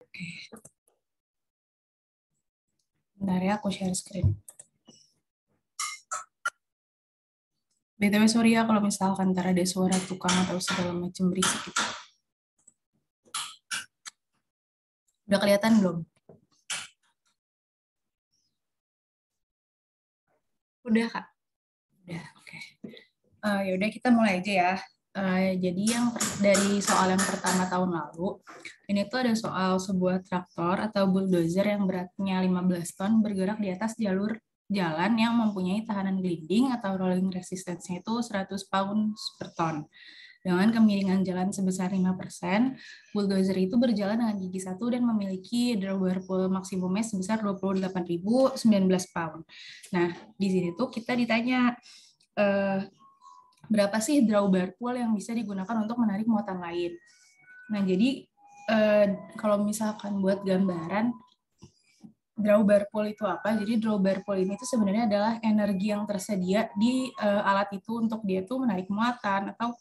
Oke, bentar ya aku share screen. BTW sorry ya kalau misalkan ntar ada suara tukang atau segala macam berisik gitu. Udah kelihatan belum? Udah Kak? Udah, oke. Ya udah kita mulai aja ya. Jadi dari soal yang pertama tahun lalu, ini tuh ada soal sebuah traktor atau bulldozer yang beratnya 15 ton bergerak di atas jalur jalan yang mempunyai tahanan gliding atau rolling resistance-nya itu 100 pounds per ton. Dengan kemiringan jalan sebesar 5%, bulldozer itu berjalan dengan gigi satu dan memiliki drawbar pull maksimumnya sebesar 28.019 pound. Nah, di sini tuh kita ditanya berapa sih drawbar pull yang bisa digunakan untuk menarik muatan lain. Nah, jadi kalau misalkan buat gambaran, drawbar pull itu apa? Jadi drawbar pull ini tuh sebenarnya adalah energi yang tersedia di alat itu untuk dia tuh menarik muatan atau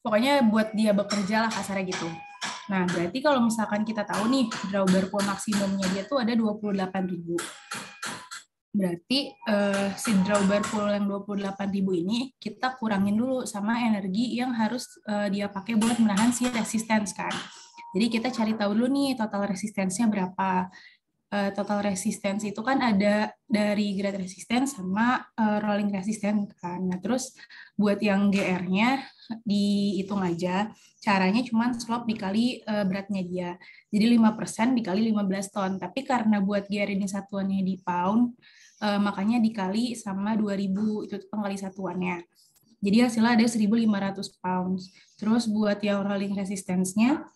pokoknya buat dia bekerja lah kasarnya gitu. Nah, berarti kalau misalkan kita tahu nih drawbar pull maksimumnya dia tuh ada 28.000. Berarti si drawbar pull yang 28.000 ini kita kurangin dulu sama energi yang harus dia pakai buat menahan si resistance kan. Jadi kita cari tahu dulu nih total resistensinya berapa. Total resistance itu kan ada dari grade resistance sama rolling resistance kan. Nah, terus buat yang GR-nya dihitung aja. Caranya cuma slope dikali beratnya dia. Jadi 5% dikali 15 ton. Tapi karena buat GR ini satuannya di pound, makanya dikali sama 2000 itu pengkali satuannya. Jadi hasilnya ada 1.500 pounds. Terus buat yang rolling resistance-nya,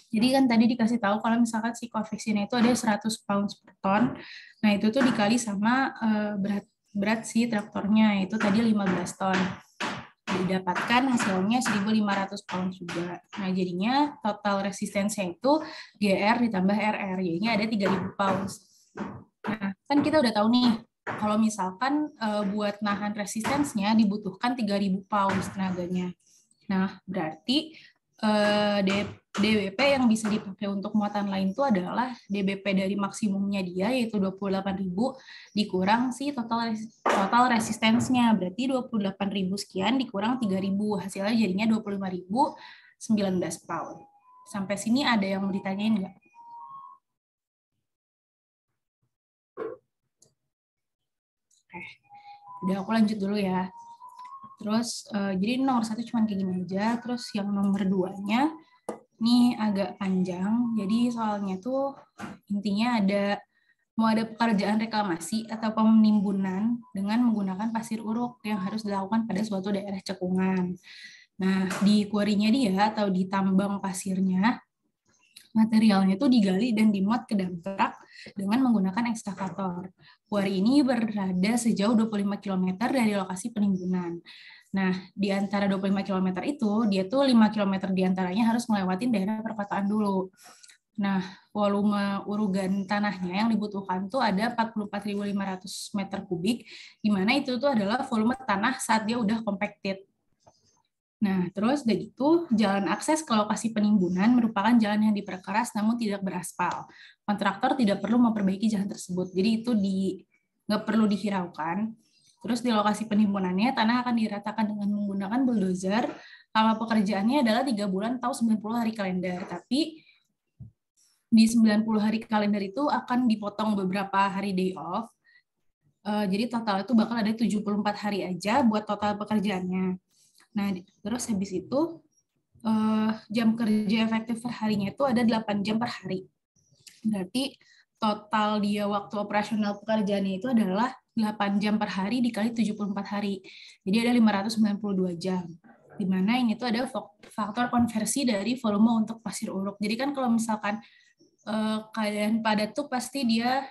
jadi kan tadi dikasih tahu kalau misalkan si koefisiennya itu ada 100 pounds per ton. Nah, itu tuh dikali sama berat si traktornya, itu tadi 15 ton. Didapatkan hasilnya 1.500 pounds juga. Nah, jadinya total resistensinya itu GR ditambah RR, jadinya ada 3.000 pounds. Nah, kan kita udah tahu nih, kalau misalkan buat nahan resistensinya dibutuhkan 3.000 pounds tenaganya. Nah, berarti DBP yang bisa dipakai untuk muatan lain itu adalah DBP dari maksimumnya dia, yaitu 28.000, dikurang si total resistensinya. Berarti 28.000 sekian dikurang 3.000, hasilnya jadinya 25.019 pound. Sampai sini ada yang mau ditanyain nggak? Oke, udah aku lanjut dulu ya. Terus jadi nomor 1 cuma kayak gini aja. Terus yang nomor 2-nya ini agak panjang. Jadi soalnya tuh intinya mau ada pekerjaan reklamasi atau penimbunan dengan menggunakan pasir uruk yang harus dilakukan pada suatu daerah cekungan. Nah, di kuarinya dia atau di tambang pasirnya, materialnya itu digali dan dimuat ke dump truck dengan menggunakan ekskavator. Kuari ini berada sejauh 25 km dari lokasi penimbunan. Nah, di antara 25 km itu, dia tuh 5 km diantaranya harus melewati daerah perkotaan dulu. Nah, volume urugan tanahnya yang dibutuhkan tuh ada 44.500 meter kubik, di mana itu tuh adalah volume tanah saat dia udah compacted. Nah, terus udah gitu, jalan akses ke lokasi penimbunan merupakan jalan yang diperkeras namun tidak beraspal. Kontraktor tidak perlu memperbaiki jalan tersebut, jadi itu nggak perlu dihiraukan. Terus di lokasi penimbunannya, tanah akan diratakan dengan menggunakan bulldozer. Lama pekerjaannya adalah 3 bulan atau 90 hari kalender, tapi di 90 hari kalender itu akan dipotong beberapa hari day off. Jadi total itu bakal ada 74 hari aja buat total pekerjaannya. Nah, terus habis itu jam kerja efektif per harinya itu ada 8 jam per hari. Berarti total dia waktu operasional pekerjaannya itu adalah 8 jam per hari dikali 74 hari. Jadi ada 592 jam. Di mana ini tuh ada faktor konversi dari volume untuk pasir uruk. Jadi kan kalau misalkan keadaan padat tuh pasti dia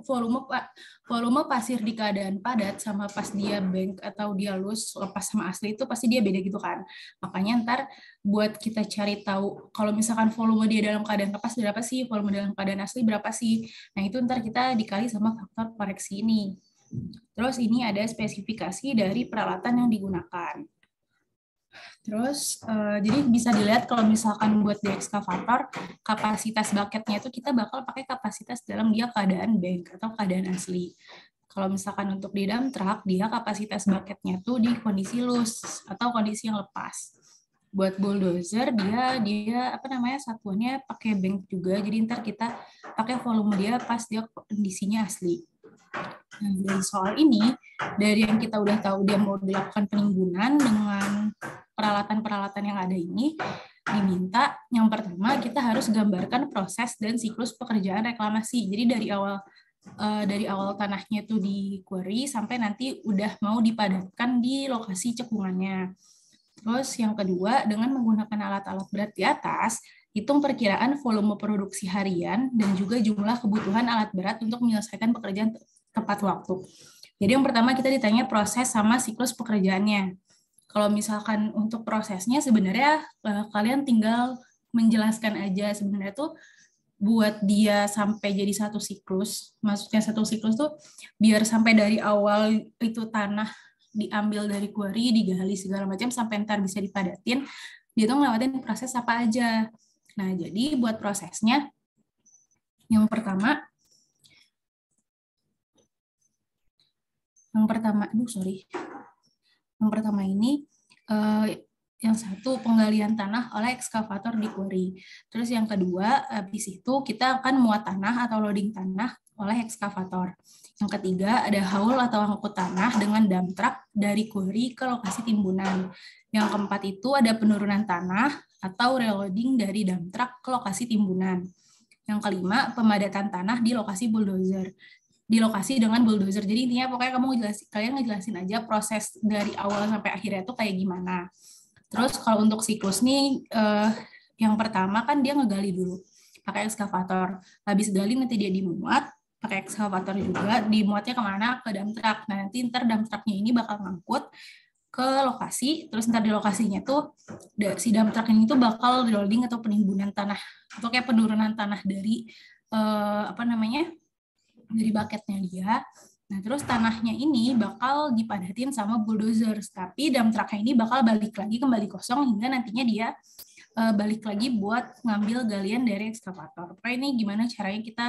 volume pasir di keadaan padat sama pas dia bank atau dia loose lepas sama asli itu pasti dia beda gitu kan. Makanya ntar buat kita cari tahu kalau misalkan volume dia dalam keadaan lepas berapa sih, volume dalam keadaan asli berapa sih. Nah, itu ntar kita dikali sama faktor koreksi ini. Terus ini ada spesifikasi dari peralatan yang digunakan. Terus, jadi bisa dilihat kalau misalkan buat di ekskavator, kapasitas bucketnya itu kita bakal pakai kapasitas dalam dia keadaan bank atau keadaan asli. Kalau misalkan untuk di dump truck, dia kapasitas bucketnya tuh di kondisi loose atau kondisi yang lepas. Buat bulldozer, dia apa namanya, satuannya pakai bank juga, jadi ntar kita pakai volume dia pas dia kondisinya asli. Nah, dari soal ini, dari yang kita udah tahu dia mau dilakukan penimbunan dengan peralatan-peralatan yang ada ini, diminta yang pertama kita harus gambarkan proses dan siklus pekerjaan reklamasi. Jadi dari awal tanahnya itu di quarry sampai nanti udah mau dipadatkan di lokasi cekungannya. Terus yang kedua, dengan menggunakan alat-alat berat di atas, hitung perkiraan volume produksi harian dan juga jumlah kebutuhan alat berat untuk menyelesaikan pekerjaan tepat waktu. Jadi yang pertama kita ditanya proses sama siklus pekerjaannya. Kalau misalkan untuk prosesnya sebenarnya kalian tinggal menjelaskan aja sebenarnya tuh buat dia sampai jadi satu siklus. Maksudnya satu siklus tuh biar sampai dari awal itu tanah diambil dari quarry, digali segala macam sampai ntar bisa dipadatin, dia tuh ngelewatin proses apa aja. Nah, jadi buat prosesnya yang pertama Yang pertama ini yang satu penggalian tanah oleh ekskavator di quarry. Terus yang kedua, habis itu kita akan muat tanah atau loading tanah oleh ekskavator. Yang ketiga, ada haul atau angkut tanah dengan dump truck dari quarry ke lokasi timbunan. Yang keempat itu ada penurunan tanah atau reloading dari dump truck ke lokasi timbunan. Yang kelima, pemadatan tanah di lokasi bulldozer. Di lokasi dengan bulldozer. Jadi intinya pokoknya kalian ngejelasin aja proses dari awal sampai akhirnya itu kayak gimana. Terus kalau untuk siklus nih, yang pertama kan dia ngegali dulu pakai ekskavator. Habis gali nanti dia dimuat pakai ekskavator juga. Dimuatnya kemana? Ke dump truck. Nah nanti ntar dump trucknya ini bakal ngangkut ke lokasi. Terus ntar di lokasinya tuh si dump truck ini tuh bakal loading atau penimbunan tanah atau kayak penurunan tanah dari dari bucketnya dia. Nah, terus tanahnya ini bakal dipadatin sama bulldozer, tapi dump truck-nya ini bakal balik lagi kembali kosong hingga nantinya dia balik lagi buat ngambil galian dari ekskavator. Pokoknya ini gimana caranya kita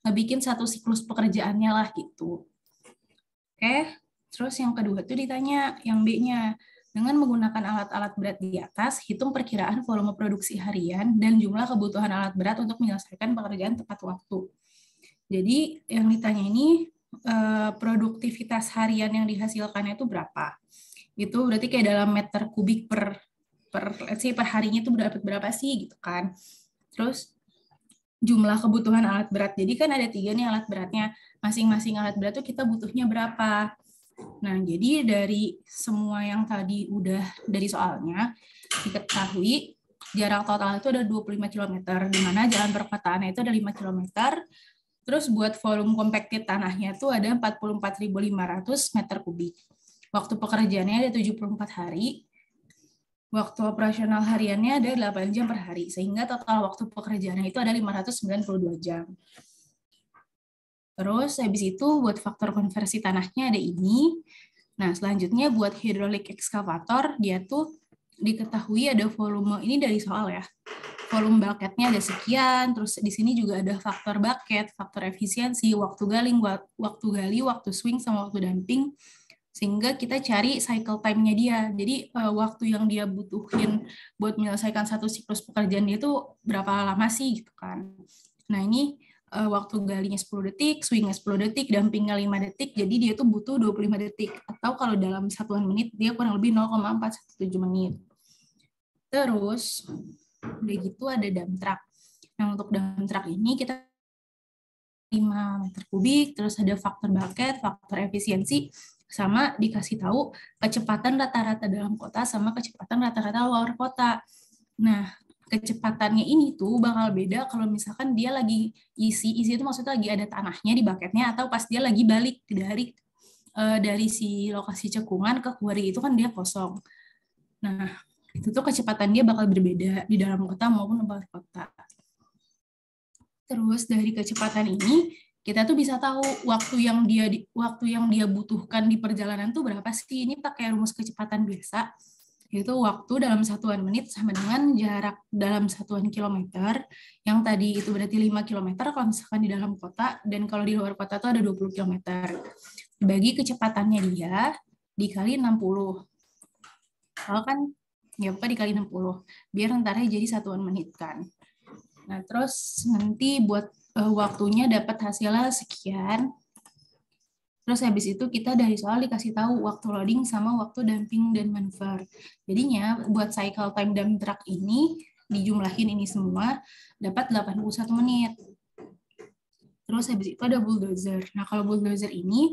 ngebikin satu siklus pekerjaannya lah gitu. Oke, terus yang kedua tuh ditanya yang B-nya. Dengan menggunakan alat-alat berat di atas, hitung perkiraan volume produksi harian dan jumlah kebutuhan alat berat untuk menyelesaikan pekerjaan tepat waktu. Jadi yang ditanya ini produktivitas harian yang dihasilkannya itu berapa? Itu berarti kayak dalam meter kubik per harinya itu dapat berapa sih gitu kan. Terus jumlah kebutuhan alat berat. Jadi kan ada 3 nih alat beratnya. Masing-masing alat berat tuh kita butuhnya berapa. Nah, jadi dari semua yang tadi udah dari soalnya diketahui jarak total itu ada 25 km, di mana jalan perkotaannya itu ada 5 km. Terus buat volume compacted tanahnya tuh ada 44.500 meter kubik. Waktu pekerjaannya ada 74 hari. Waktu operasional hariannya ada 8 jam per hari. Sehingga total waktu pekerjaannya itu ada 592 jam. Terus habis itu buat faktor konversi tanahnya ada ini. Nah, selanjutnya buat hydraulic excavator, dia tuh diketahui ada volume, ini dari soal ya. Volume bucketnya ada sekian, terus di sini juga ada faktor bucket, faktor efisiensi, waktu gali, waktu swing, sama waktu dumping, sehingga kita cari cycle time-nya dia. Jadi waktu yang dia butuhin buat menyelesaikan satu siklus pekerjaan dia itu berapa lama sih gitu kan. Nah ini waktu galinya 10 detik, swingnya 10 detik, dumpingnya 5 detik, jadi dia tuh butuh 25 detik. Atau kalau dalam satuan menit, dia kurang lebih 0,417 menit. Terus, udah gitu ada dump truck. Nah, untuk dump truck ini kita 5 meter kubik, terus ada faktor bucket, faktor efisiensi, sama dikasih tahu kecepatan rata-rata dalam kota sama kecepatan rata-rata luar kota. Nah, kecepatannya ini tuh bakal beda kalau misalkan dia lagi isi itu maksudnya lagi ada tanahnya di bucketnya atau pas dia lagi balik dari si lokasi cekungan ke quarry itu kan dia kosong. Nah, itu tuh kecepatan dia bakal berbeda di dalam kota maupun luar kota. Terus dari kecepatan ini kita tuh bisa tahu waktu yang dia butuhkan di perjalanan tuh berapa sih. Ini pakai rumus kecepatan biasa. yaitu waktu dalam satuan menit sama dengan jarak dalam satuan kilometer, yang tadi itu berarti 5 kilometer kalau misalkan di dalam kota, dan kalau di luar kota itu ada 20 kilometer. Bagi kecepatannya dia, dikali 60. Kalau kan, ya pokoknya dikali 60. Biar ntar jadi satuan menit kan. Nah, terus nanti buat waktunya dapat hasilnya sekian. Terus habis itu kita dari soal dikasih tahu waktu loading sama waktu dumping dan manuver. Jadinya buat cycle time dump truck ini dijumlahin ini semua dapat 81 menit. Terus habis itu ada bulldozer. Nah, kalau bulldozer ini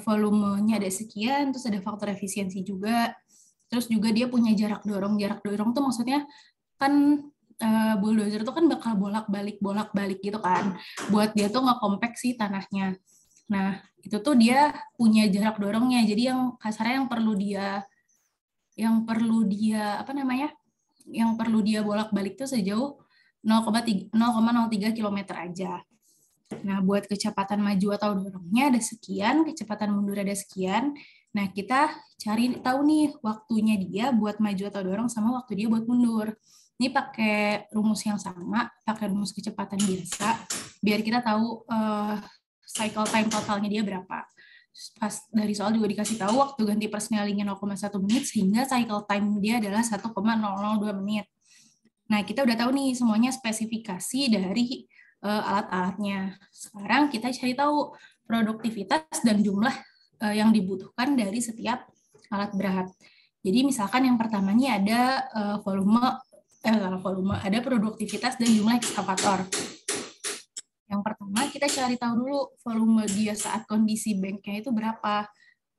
volumenya ada sekian, terus ada faktor efisiensi juga. Terus juga dia punya jarak dorong. Jarak dorong tuh maksudnya kan bulldozer tuh kan bakal bolak-balik gitu kan. Buat dia tuh nge-compact sih tanahnya. Nah, itu tuh dia punya jarak dorongnya. Jadi yang kasarnya yang perlu dia apa namanya? Yang perlu dia bolak-balik tuh sejauh 0,03 km aja. Nah, buat kecepatan maju atau dorongnya ada sekian, kecepatan mundur ada sekian. Nah, kita cari tahu nih waktunya dia buat maju atau dorong sama waktu dia buat mundur. Ini pakai rumus yang sama, pakai rumus kecepatan biasa, biar kita tahu cycle time totalnya dia berapa. Pas dari soal juga dikasih tahu waktu ganti persnelingnya 0,1 menit, sehingga cycle time dia adalah 1,002 menit. Nah, kita udah tahu nih semuanya spesifikasi dari alat-alatnya. Sekarang kita cari tahu produktivitas dan jumlah yang dibutuhkan dari setiap alat berat. Jadi misalkan yang pertamanya ada ada produktivitas dan jumlah ekskavator. Yang pertama kita cari tahu dulu volume dia saat kondisi banknya itu berapa.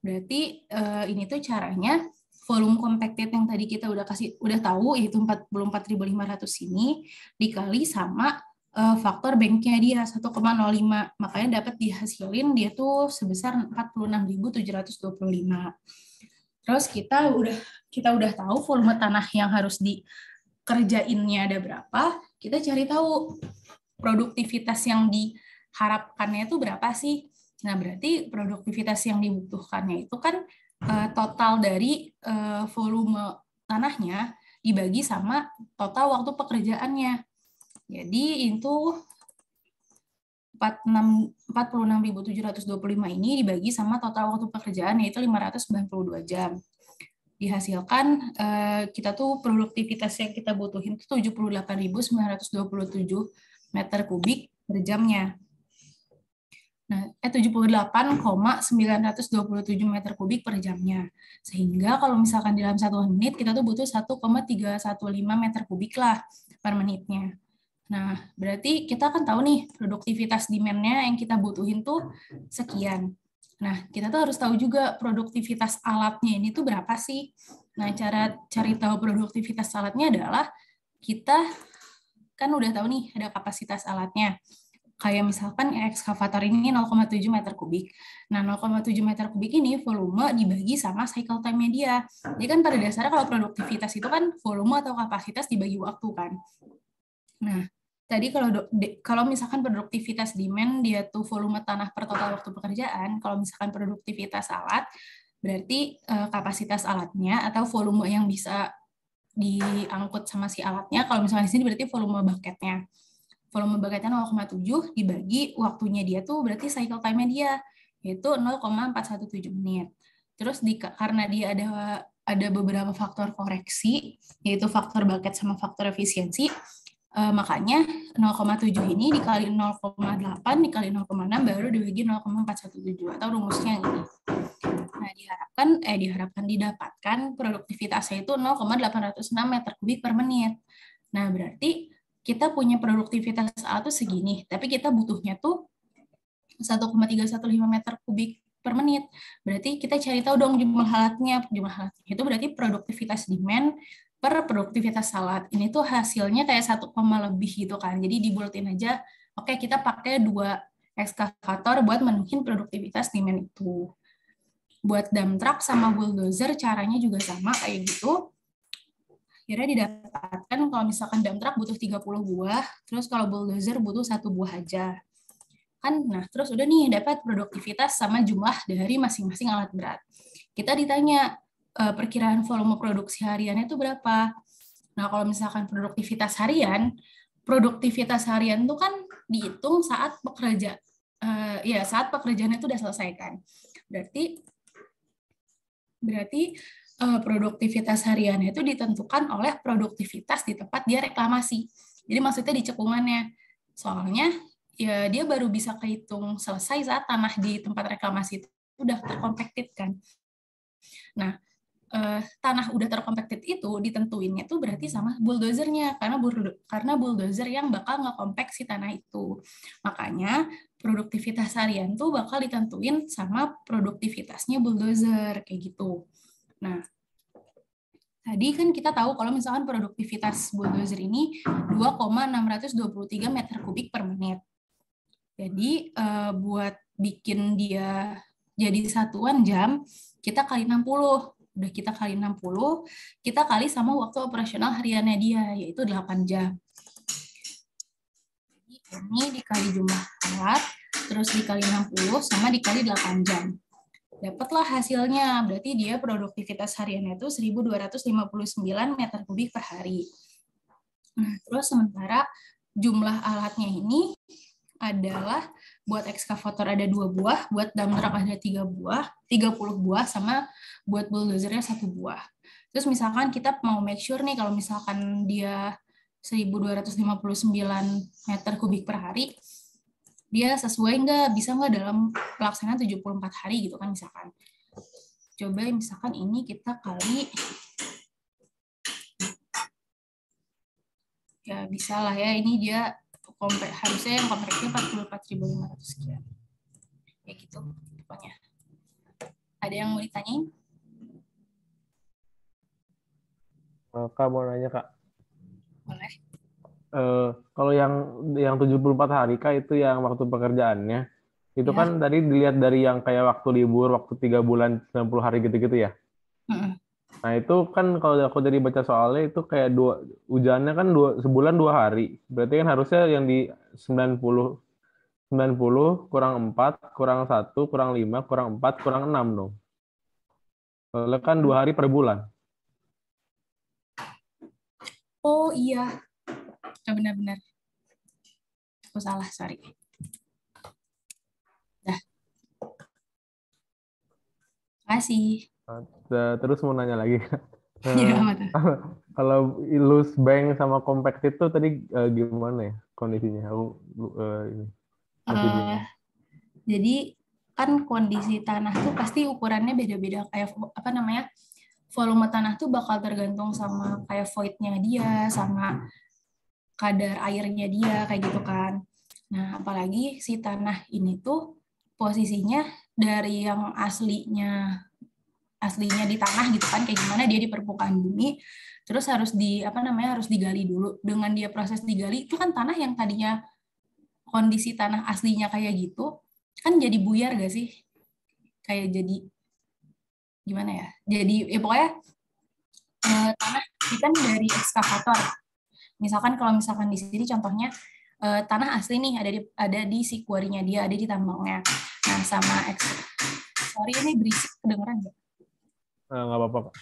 Berarti ini tuh caranya volume compacted yang tadi kita udah tahu yaitu 44.500 ini dikali sama faktor banknya dia 1,05. Makanya dapat dihasilin dia tuh sebesar 46.725. Terus kita udah tahu volume tanah yang harus dikerjainnya ada berapa. Kita cari tahu produktivitas yang diharapkannya itu berapa sih? Nah, berarti produktivitas yang dibutuhkannya itu kan total dari volume tanahnya dibagi sama total waktu pekerjaannya. Jadi itu 46.725 ini dibagi sama total waktu pekerjaan yaitu 592 jam. Dihasilkan kita tuh produktivitas yang kita butuhin itu 78.927 meter kubik per jamnya. Nah, 78,927 meter kubik per jamnya. Sehingga kalau misalkan di dalam 1 menit, kita tuh butuh 1,315 meter kubik lah per menitnya. Nah, berarti kita kan tahu nih, produktivitas demand-nya yang kita butuhin tuh sekian. Nah, kita tuh harus tahu juga produktivitas alatnya ini tuh berapa sih. Nah, cara cari tahu produktivitas alatnya adalah kita kan udah tahu nih ada kapasitas alatnya. Kayak misalkan ekskavator ini 0,7 meter kubik. Nah, 0,7 meter kubik ini volume dibagi sama cycle time-nya dia. Jadi kan pada dasarnya kalau produktivitas itu kan volume atau kapasitas dibagi waktu kan. Nah, tadi kalau misalkan produktivitas demand dia tuh volume tanah per total waktu pekerjaan, kalau misalkan produktivitas alat berarti kapasitas alatnya atau volume yang bisa diangkut sama si alatnya. Kalau misalnya di sini berarti volume bucketnya. Volume bucketnya 0,7 dibagi waktunya dia tuh berarti cycle time-nya dia yaitu 0,417 menit. Terus karena dia ada beberapa faktor koreksi yaitu faktor bucket sama faktor efisiensi, makanya 0,7 ini dikali 0,8 dikali 0,6 baru dibagi 0,417 atau rumusnya yang ini. Nah, didapatkan produktivitasnya itu 0,806 meter kubik per menit. Nah, berarti kita punya produktivitas alat itu segini, tapi kita butuhnya tuh 1,315 meter kubik per menit. Berarti kita cari tahu dong jumlah alatnya. Jumlah alatnya itu berarti produktivitas demand per produktivitas alat. Ini tuh hasilnya kayak 1, lebih gitu kan. Jadi dibulatin aja, oke kita pakai 2 ekskavator buat menuhin produktivitas demand itu. Buat dump truck sama bulldozer caranya juga sama kayak gitu. Akhirnya didapatkan kalau misalkan dump truck butuh 30 buah, terus kalau bulldozer butuh 1 buah aja. Nah, terus udah nih dapat produktivitas sama jumlah dari masing-masing alat berat. Kita ditanya, perkiraan volume produksi hariannya itu berapa. Nah, kalau misalkan produktivitas harian itu kan dihitung saat saat pekerjaannya itu udah selesai kan. Berarti produktivitas hariannya itu ditentukan oleh produktivitas di tempat dia reklamasi. Jadi maksudnya di cekungannya. Soalnya ya dia baru bisa kehitung selesai saat tanah di tempat reklamasi itu udah terkompakted kan. Nah, tanah udah terkompakted itu ditentuinnya tuh berarti sama bulldozernya, karena bulldozer yang bakal ngekompak si tanah itu. Makanya produktivitas harian tuh bakal ditentuin sama produktivitasnya bulldozer kayak gitu. Nah, tadi kan kita tahu kalau misalkan produktivitas bulldozer ini 2,623 meter kubik per menit. Jadi buat bikin dia jadi satuan jam, kita kali 60. Udah kita kali 60, kita kali sama waktu operasional hariannya dia, yaitu 8 jam. Ini dikali jumlah alat, terus dikali 60, sama dikali 8 jam. Dapatlah hasilnya, berarti dia produktivitas hariannya itu 1.259 meter kubik per hari. Nah, terus sementara jumlah alatnya ini adalah buat ekskavator ada 2 buah, buat dump truck ada 3 buah, 30 buah, sama buat bulldozernya 1 buah. Terus misalkan kita mau make sure nih kalau misalkan dia 1.259 meter kubik per hari, dia sesuai nggak, bisa nggak dalam pelaksanaan 74 hari gitu kan misalkan. Coba misalkan ini kita kali, ya bisa lah ya, ini dia harusnya yang kompleksnya 44.500 sekian. Ya gitu pokoknya. Ada yang mau ditanyain? Kak mau nanya Kak. Boleh. Kalau yang 74 hari Kak itu yang waktu pekerjaannya, itu Ya. kan tadi dilihat dari yang kayak waktu libur, waktu 3 bulan, 90 hari gitu-gitu ya. Nah itu kan kalau aku dari baca soalnya itu kayak hujannya kan sebulan 2 hari. Berarti kan harusnya yang di 90 kurang 4, kurang 1, kurang 5, kurang 4, kurang 6 dong. Soalnya kan 2 hari per bulan. Oh iya, benar-benar. Aku salah, sorry. Dah. Kasih. Terus mau nanya lagi. Ya, betul. Kalau loose bank sama compact itu tadi gimana ya kondisinya? Aku ini masih bingung. Jadi kan kondisi tanah tuh pasti ukurannya beda-beda, kayak apa namanya, volume tanah tuh bakal tergantung sama kayak void-nya dia, sama kadar airnya dia, kayak gitu kan. Nah, apalagi si tanah ini tuh posisinya dari yang aslinya di tanah gitu kan, kayak gimana dia di permukaan bumi, terus harus digali dulu. Dengan dia proses digali, itu kan tanah yang tadinya kondisi tanah aslinya kayak gitu, kan jadi buyar gak sih? Kayak jadi, gimana ya? Jadi, ya pokoknya tanah ini kan dari ekskavator. Misalkan kalau misalkan di sini contohnya tanah asli nih ada di si kuarinya dia, ada di tambangnya. Nah, sorry ini berisik, kedengeran nggak? Nggak apa-apa Pak.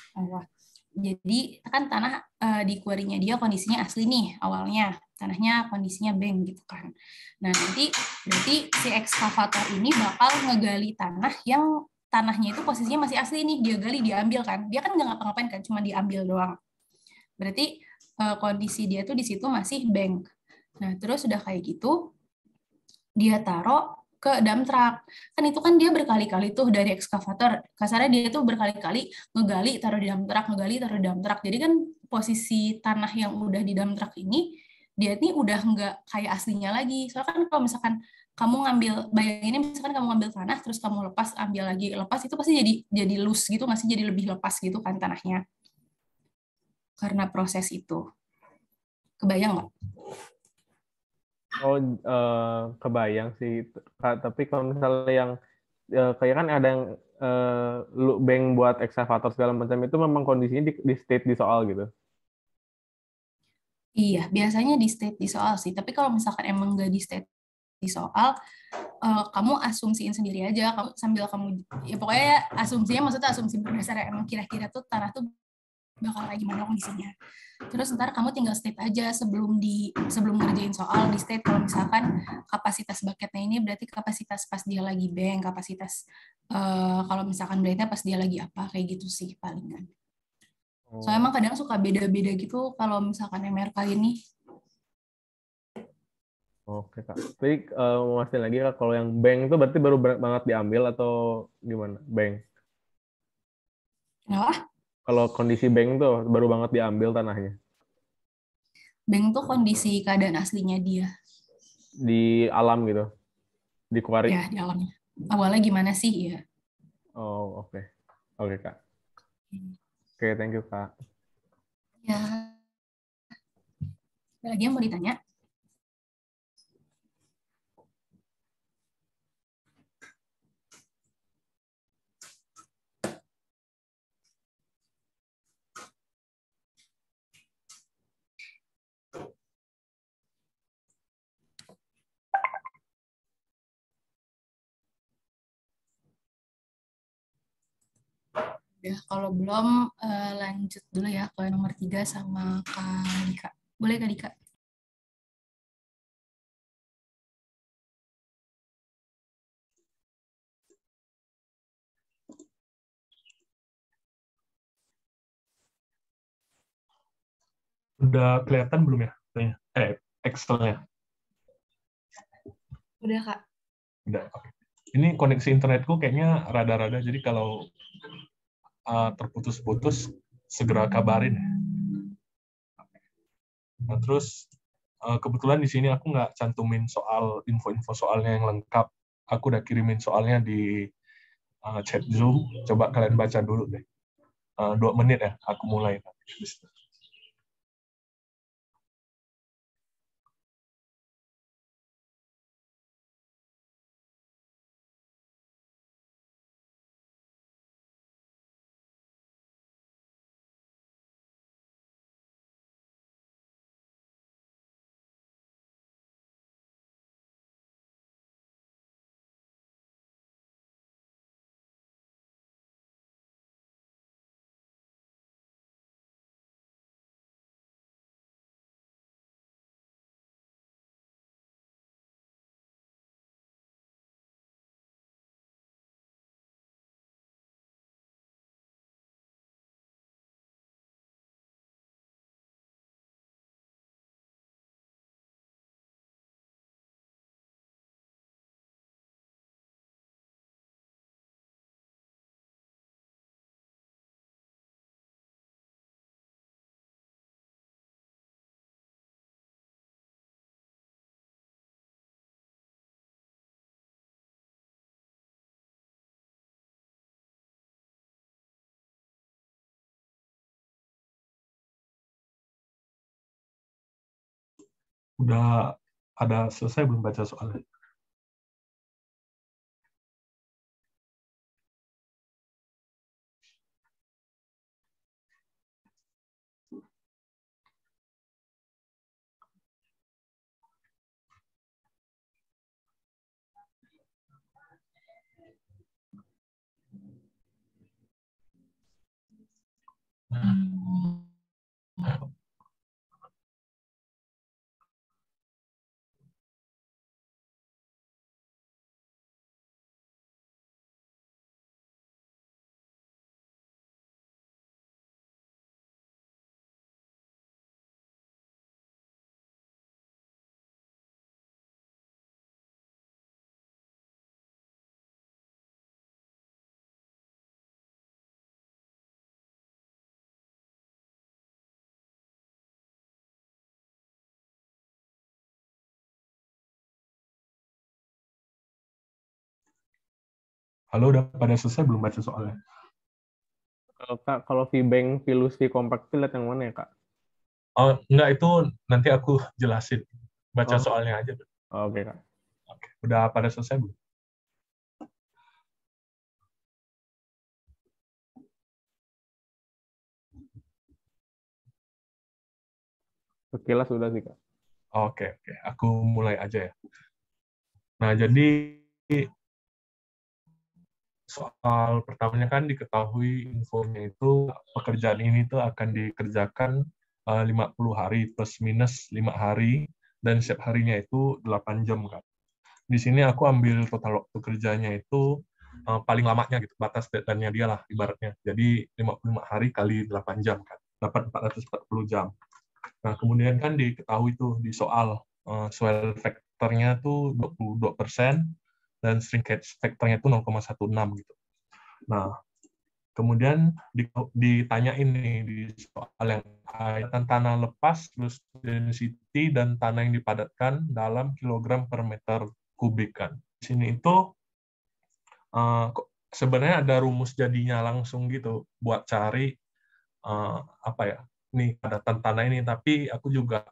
Jadi kan tanah di kuarinya dia kondisinya asli nih awalnya, tanahnya kondisinya bank gitu kan. Nah nanti berarti si ekskavator ini bakal ngegali tanah yang tanahnya itu posisinya masih asli nih, dia gali, diambil kan, dia kan nggak ngapa-ngapain kan, cuma diambil doang. Berarti kondisi dia tuh di situ masih bank. Nah terus udah kayak gitu dia taruh ke dump truck. Kan itu kan dia berkali-kali tuh dari ekskavator. Kasarnya dia tuh berkali-kali ngegali, taruh di dump truck, ngegali, taruh di dump truck. Jadi kan posisi tanah yang udah di dump truck ini, dia ini udah nggak kayak aslinya lagi. Soalnya kan kalau misalkan kamu bayangin misalkan kamu ngambil tanah, terus kamu lepas, ambil lagi, lepas, itu pasti jadi loose gitu, nggak sih? Jadi lebih lepas gitu kan tanahnya. Karena proses itu. Kebayang nggak? Oh, kebayang sih. Tapi kalau misalnya yang kayak kan ada yang bank buat ekskavator segala macam itu memang kondisinya di state di soal gitu. Iya, biasanya di state di soal sih. Tapi kalau misalkan emang nggak di state soal, kamu asumsiin sendiri aja, kamu sambil kamu ya pokoknya asumsinya maksudnya asumsi berdasar emang kira-kira tuh tanah tuh bakal kayak gimana kondisinya. Terus ntar kamu tinggal state aja sebelum ngerjain soal, di state kalau misalkan kapasitas bucketnya ini berarti kapasitas pas dia lagi bank, kapasitas kalau misalkan blade-nya pas dia lagi apa, kayak gitu sih palingan. Soalnya emang kadang suka beda-beda gitu kalau misalkan MRK ini. Oke Kak. Tapi mau mastiin lagi Kak, kalau yang bank itu berarti baru banget diambil atau gimana? Bank. Kenapa? Kalau kondisi bank tuh baru banget diambil tanahnya. Bank tuh kondisi keadaan aslinya dia. Di alam gitu. Di kuari. Ya, di alamnya. Awalnya gimana sih? Ya. Oh, oke. Oke Kak. Oke, thank you Kak. Ya, ada lagi yang mau ditanya? Ya, kalau belum lanjut dulu ya ke nomor 3 sama Kak Dika. Boleh Kak Dika? Udah kelihatan belum ya? Excel-nya. Udah Kak. Udah. Oke. Ini koneksi internetku kayaknya rada-rada, jadi kalau terputus-putus segera kabarin ya. Nah, terus kebetulan di sini aku nggak cantumin soal info-info soalnya yang lengkap. Aku udah kirimin soalnya di chat Zoom. Coba kalian baca dulu deh. 2 menit ya, aku mulai. Udah ada selesai belum baca soalnya? Halo, udah pada selesai belum baca soalnya? Kalau Kak, kalau VBank, Pilus, Compact itu lihat yang mana ya Kak? Oh, enggak, itu nanti aku jelasin. Baca Oh, soalnya aja. oke Kak. Oke. Udah pada selesai belum? Sekilas sudah sih Kak. Oke, oke. Aku mulai aja ya. Nah, jadi soal pertamanya kan diketahui infonya itu pekerjaan ini tuh akan dikerjakan 50 hari plus minus 5 hari dan setiap harinya itu 8 jam kan. Di sini aku ambil total waktu kerjanya itu paling lamanya gitu, batas deadline-nya dia lah ibaratnya. Jadi 55 hari kali 8 jam kan, dapat 440 jam. Nah, kemudian kan diketahui tuh di soal swell factor-nya tuh 22% dan shrinkage factor-nya tuh 0,16 gitu. Nah, kemudian ditanyain nih di soal yang tanah lepas plus density dan tanah yang dipadatkan dalam kilogram per meter kubik kan. Di sini itu sebenarnya ada rumus jadinya langsung gitu buat cari apa ya, nih padatan tanah ini, tapi aku juga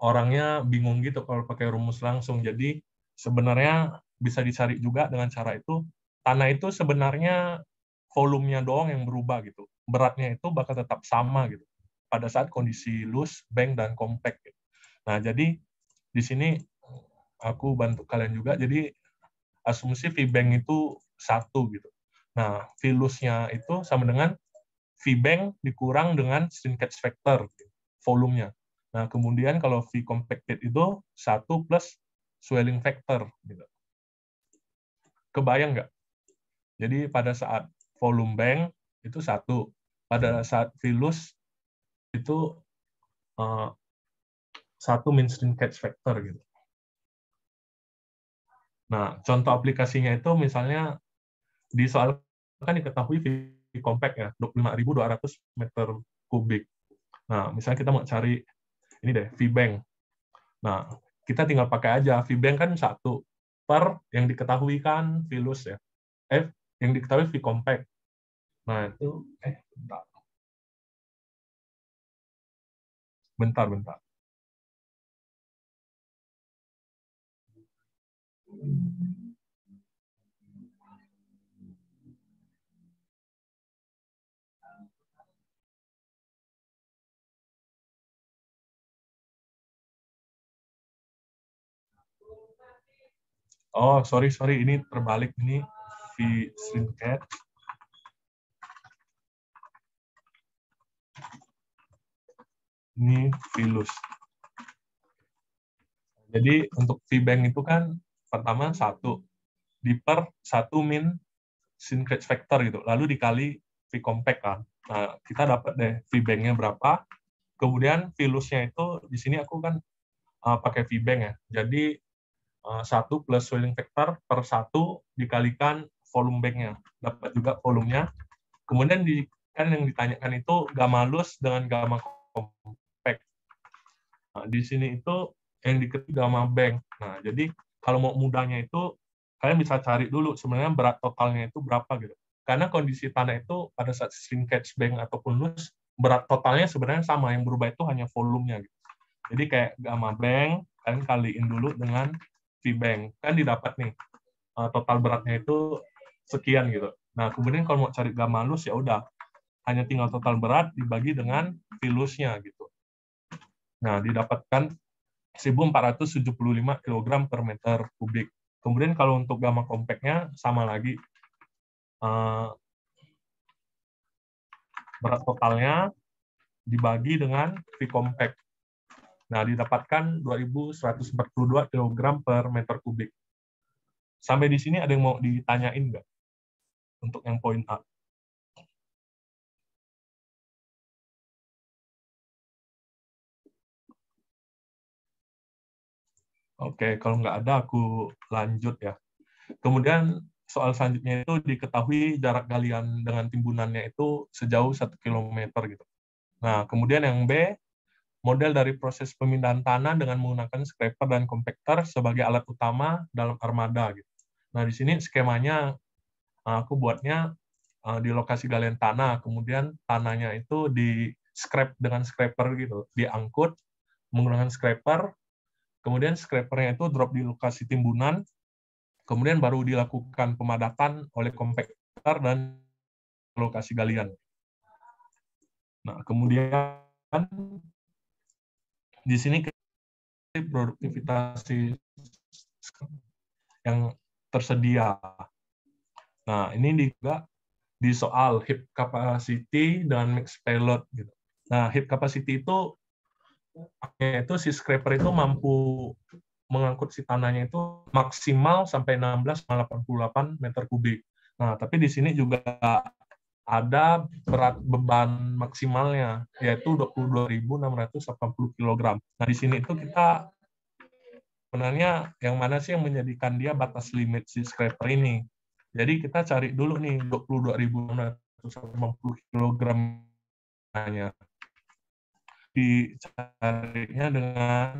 orangnya bingung gitu kalau pakai rumus langsung. Jadi sebenarnya bisa dicari juga dengan cara itu. Tanah itu sebenarnya volumenya doang yang berubah gitu. Beratnya itu bakal tetap sama gitu pada saat kondisi loose, bank, dan compact. Gitu. Nah, jadi di sini aku bantu kalian juga. Jadi asumsi V-bank itu 1 gitu. Nah, V loose-nya itu sama dengan V-bank dikurang dengan shrinkage factor, volumenya. Nah, kemudian kalau V compacted itu 1 plus swelling factor. Gitu. Kebayang nggak? Jadi pada saat volume bank itu 1, pada saat V loose itu 1 min shrinkage factor. Gitu. Nah, contoh aplikasinya itu misalnya di soal kan diketahui V compact ya, 25.200 meter kubik. Nah, misalnya kita mau cari ini deh, V-bank. Nah, kita tinggal pakai aja. V-bank kan 1 per yang diketahui kan V loose ya. Yang diketahui V compact. Nah, itu, bentar. Oh, sorry, ini terbalik. Ini V shrinkage. Ini V loose. Jadi untuk V-bank itu kan pertama 1 di per 1 min shrinkage factor gitu. Lalu dikali V compact kan. Nah, kita dapat deh V-bank-nya berapa. Kemudian V loose-nya itu di sini aku kan pakai V-bank ya. Jadi 1 plus swelling factor per 1 dikalikan volume bank-nya. Dapat juga volumenya. Kemudian kan yang ditanyakan itu gamma loose dengan gamma compact. Nah, di sini itu yang diketik gamma bank. Nah, jadi kalau mau mudahnya itu kalian bisa cari dulu sebenarnya berat totalnya itu berapa gitu. Karena kondisi tanah itu pada saat shrinkage bank ataupun loose, berat totalnya sebenarnya sama, yang berubah itu hanya volumenya gitu. Jadi kayak gamma bank, kalian kaliin dulu dengan V-bank. Kan didapat nih, total beratnya itu sekian gitu. Nah, kemudian kalau mau cari gamma loose, ya udah, hanya tinggal total berat dibagi dengan V loose-nya gitu. Nah, didapatkan 1.475 kg per meter kubik. Kemudian kalau untuk gamma compact-nya sama lagi. Berat totalnya dibagi dengan V compact. Nah, didapatkan 2.142 kg per meter kubik. Sampai di sini ada yang mau ditanyain nggak? Untuk yang poin A. Oke, kalau nggak ada, aku lanjut ya. Kemudian soal selanjutnya itu diketahui jarak galian dengan timbunannya itu sejauh 1 km gitu. Nah, kemudian yang B, model dari proses pemindahan tanah dengan menggunakan scraper dan compactor sebagai alat utama dalam armada gitu. Nah, di sini skemanya aku buatnya di lokasi galian tanah, kemudian tanahnya itu di scrap dengan scraper gitu, diangkut menggunakan scraper, kemudian scrapernya itu drop di lokasi timbunan, kemudian baru dilakukan pemadatan oleh compactor dan lokasi galian. Nah, kemudian di sini produktivitas yang tersedia. Nah, ini juga di soal heap capacity dan mix payload gitu. Nah, heap capacity itu si scraper itu mampu mengangkut si tanahnya itu maksimal sampai 16,88 meter kubik. Nah, tapi di sini juga ada berat beban maksimalnya, yaitu 22.680 kg. Nah, di sini itu kita sebenarnya yang mana sih yang menjadikan dia batas limit si scraper ini. Jadi kita cari dulu nih 22.680 kg-nya. Dicarinya dengan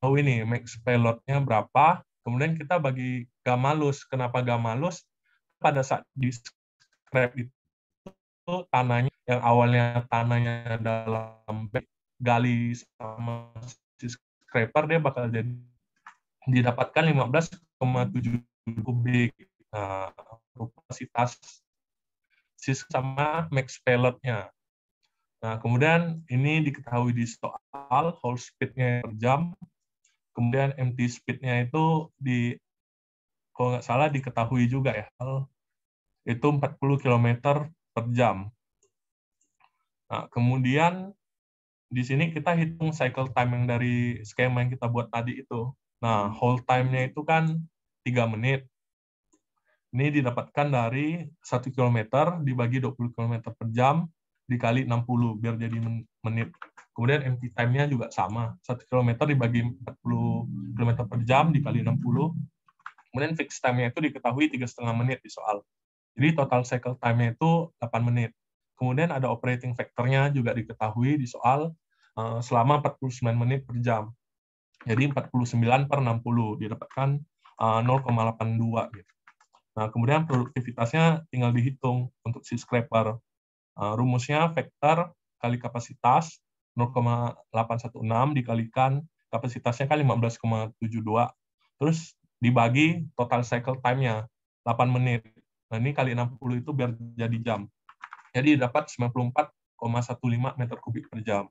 ini max payload-nya berapa, kemudian kita bagi gamma loss. Kenapa gamma loss? Pada saat di scrap itu tanahnya yang awalnya tanahnya dalam gali sama si scraper, dia bakal jadi didapatkan 15,7 kubik. Nah, kapasitas sama max payload-nya. Nah, kemudian ini diketahui di soal hole speed-nya per jam, kemudian empty speed-nya itu kalau nggak salah diketahui juga ya, itu 40 km per jam. Nah, kemudian di sini kita hitung cycle time yang dari skema yang kita buat tadi itu. Nah, hold time-nya itu kan 3 menit. Ini didapatkan dari 1 km dibagi 20 km per jam dikali 60 biar jadi menit. Kemudian empty time-nya juga sama. 1 km dibagi 40 km per jam dikali 60. Kemudian fixed time-nya itu diketahui 3,5 menit di soal. Jadi total cycle time-nya itu 8 menit. Kemudian ada operating factor-nya juga diketahui di soal selama 49 menit per jam. Jadi 49 per 60 didapatkan 0,82 gitu. Nah, kemudian produktivitasnya tinggal dihitung untuk si scraper. Rumusnya vektor kali kapasitas 0,816 dikalikan kapasitasnya kan 15,72. Terus dibagi total cycle time-nya 8 menit. Nah, ini kali 60 itu biar jadi jam. Jadi dapat 94,15 meter kubik per jam.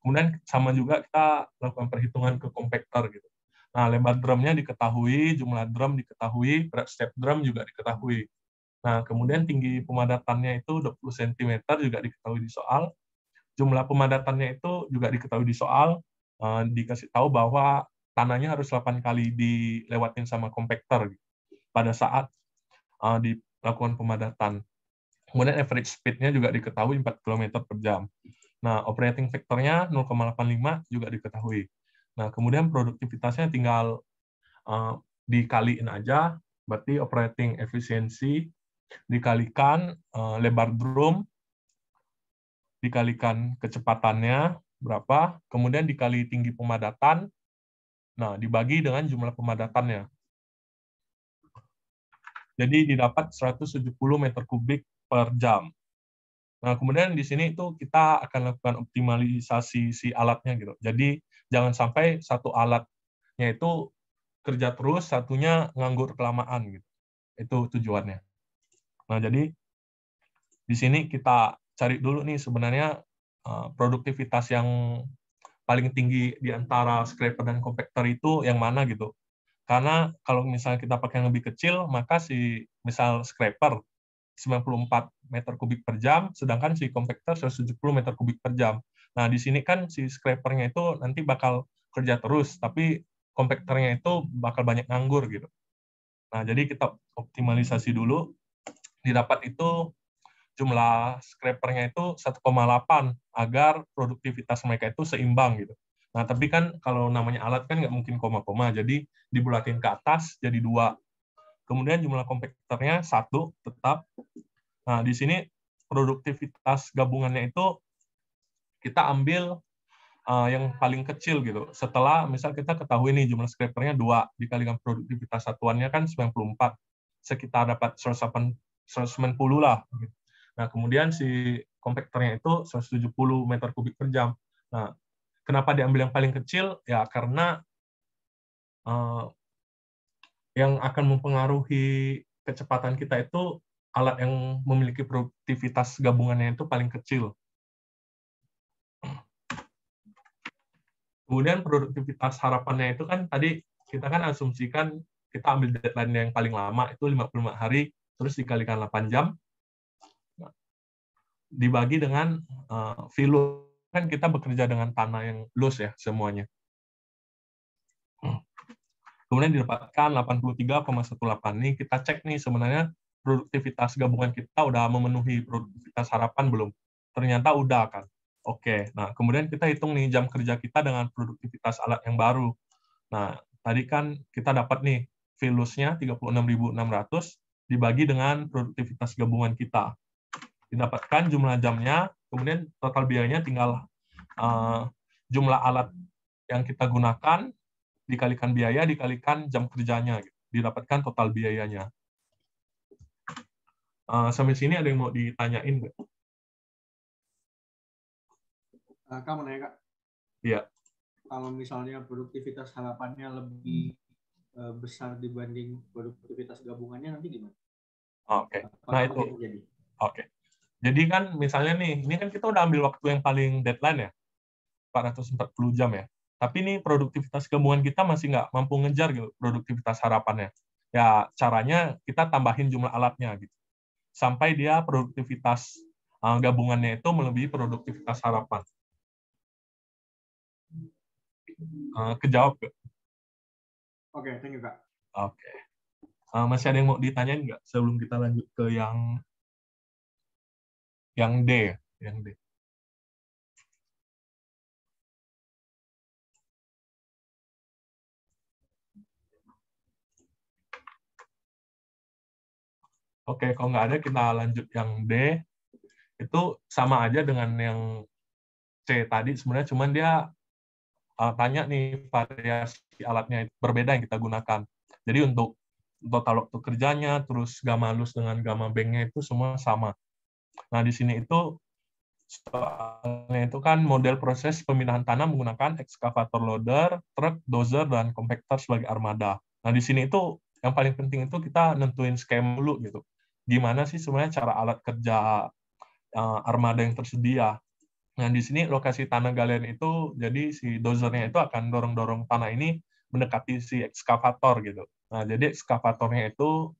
Kemudian sama juga kita lakukan perhitungan ke kompaktor gitu. Nah, lebar drumnya diketahui, jumlah drum diketahui, berat step drum juga diketahui. Nah, kemudian tinggi pemadatannya itu 20 cm juga diketahui di soal. Jumlah pemadatannya itu juga diketahui di soal. Dikasih tahu bahwa tanahnya harus 8 kali dilewatin sama kompaktor gitu, pada saat dilakukan pemadatan. Kemudian average speed-nya juga diketahui 4 km per jam. Nah, operating factor-nya 0,85 juga diketahui. Nah, kemudian produktivitasnya tinggal dikaliin aja, berarti operating efficiency dikalikan lebar drum, dikalikan kecepatannya berapa, kemudian dikali tinggi pemadatan, nah dibagi dengan jumlah pemadatannya. Jadi didapat 170 meter kubik per jam. Nah, kemudian di sini itu kita akan lakukan optimalisasi si alatnya gitu. Jadi jangan sampai satu alatnya itu kerja terus, satunya nganggur kelamaan gitu. Itu tujuannya. Nah, jadi di sini kita cari dulu nih sebenarnya produktivitas yang paling tinggi di antara scraper dan compactor itu yang mana gitu. Karena kalau misalnya kita pakai yang lebih kecil, maka si misal scraper 94 meter kubik per jam, sedangkan si compactor 170 meter kubik per jam. Nah, di sini kan si scrapernya itu nanti bakal kerja terus, tapi compactornya itu bakal banyak nganggur gitu. Nah, jadi kita optimalisasi dulu, didapat itu jumlah scrapernya itu 1,8 agar produktivitas mereka itu seimbang gitu. Nah, tapi kan kalau namanya alat kan nggak mungkin koma-koma, jadi dibulatin ke atas jadi 2. Kemudian jumlah kompaktornya 1 tetap. Nah, di sini produktivitas gabungannya itu kita ambil yang paling kecil gitu. Setelah misal kita ketahui nih jumlah scrapernya 2 dikalikan produktivitas satuannya kan 94. Sekitar dapat 190 lah. Nah, kemudian si kompaktornya itu 170 meter kubik per jam. Nah, kenapa diambil yang paling kecil? Ya karena yang akan mempengaruhi kecepatan kita itu alat yang memiliki produktivitas gabungannya itu paling kecil. Kemudian produktivitas harapannya itu kan tadi kita kan asumsikan kita ambil deadline yang paling lama itu 55 hari, terus dikalikan 8 jam, dibagi dengan filus. Kan kita bekerja dengan tanah yang loose ya semuanya. Kemudian didapatkan 83,18. Nih kita cek nih sebenarnya produktivitas gabungan kita udah memenuhi produktivitas harapan belum? Ternyata udah kan. Oke, nah kemudian kita hitung nih jam kerja kita dengan produktivitas alat yang baru. Nah, tadi kan kita dapat nih filusnya 36.600 dibagi dengan produktivitas gabungan kita. Didapatkan jumlah jamnya, kemudian total biayanya tinggal jumlah alat yang kita gunakan dikalikan biaya, dikalikan jam kerjanya, gitu. Didapatkan total biayanya. Sampai sini ada yang mau ditanyain nggak? Kak, mau nanya, Kak? Iya. Kalau misalnya produktivitas harapannya lebih besar dibanding produktivitas gabungannya, nanti gimana? Oke. Nah, itu. Oke. Jadi kan misalnya nih, ini kan kita udah ambil waktu yang paling deadline ya, 440 jam ya. Tapi nih produktivitas gabungan kita masih nggak mampu ngejar gitu produktivitas harapannya. Ya caranya kita tambahin jumlah alatnya gitu. Sampai dia produktivitas gabungannya itu melebihi produktivitas harapan. Kejawab nggak? Oke, thank you, Kak. Oke. Masih ada yang mau ditanyain nggak sebelum kita lanjut ke yang D? Yang D. Oke, kalau nggak ada kita lanjut yang D. Itu sama aja dengan yang C tadi, sebenarnya cuman dia tanya nih variasi alatnya berbeda yang kita gunakan. Jadi untuk total waktu kerjanya, terus gamma loose dengan gamma bank-nya itu semua sama. Nah, di sini itu soalnya itu kan model proses pemindahan tanah menggunakan ekskavator loader, truk, dozer, dan compactor sebagai armada. Nah, di sini itu yang paling penting itu kita nentuin skema dulu gitu. Gimana sih sebenarnya cara alat kerja armada yang tersedia. Nah, di sini lokasi tanah galian itu, jadi si dozernya itu akan dorong-dorong tanah ini mendekati si ekskavator gitu. Nah, jadi ekskavatornya itu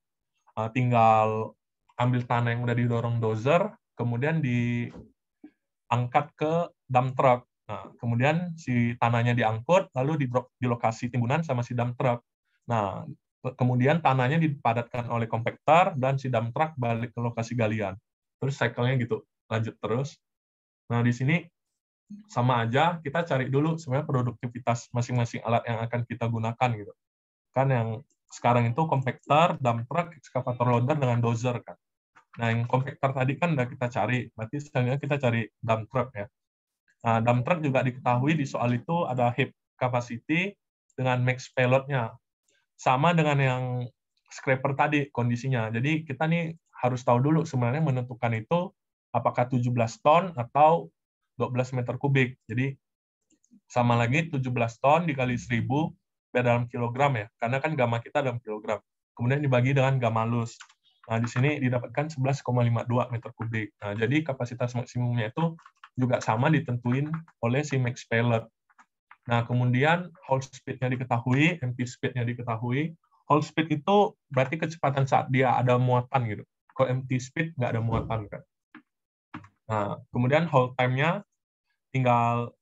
tinggal ambil tanah yang udah didorong dozer, kemudian diangkat ke dump truck. Nah, kemudian si tanahnya diangkut, lalu di lokasi timbunan sama si dump truck. Nah, kemudian tanahnya dipadatkan oleh kompaktor dan si dump truck balik ke lokasi galian. Terus cycle-nya gitu, lanjut terus. Nah, di sini sama aja, kita cari dulu sebenarnya produktivitas masing-masing alat yang akan kita gunakan gitu. Kan yang sekarang itu kompaktor, dump truck, excavator loader dengan dozer kan. Nah, yang kompaktor tadi kan udah kita cari, berarti selanjutnya kita cari dump truck ya. Nah, dump truck juga diketahui di soal itu ada heap capacity dengan max payload-nya. Sama dengan yang scraper tadi kondisinya. Jadi kita nih harus tahu dulu sebenarnya menentukan itu apakah 17 ton atau 12 meter kubik. Jadi sama lagi 17 ton dikali 1000 dalam kilogram ya. Karena kan gamma kita dalam kilogram. Kemudian dibagi dengan gamma loose. Nah, di sini didapatkan 11,52 meter kubik. Nah, jadi kapasitas maksimumnya itu juga sama ditentuin oleh si max payload. Nah, kemudian hold speed-nya diketahui, empty speed-nya diketahui. Hold speed itu berarti kecepatan saat dia ada muatan gitu. Kalau empty speed nggak ada muatan kan. Nah, kemudian hold time-nya tinggal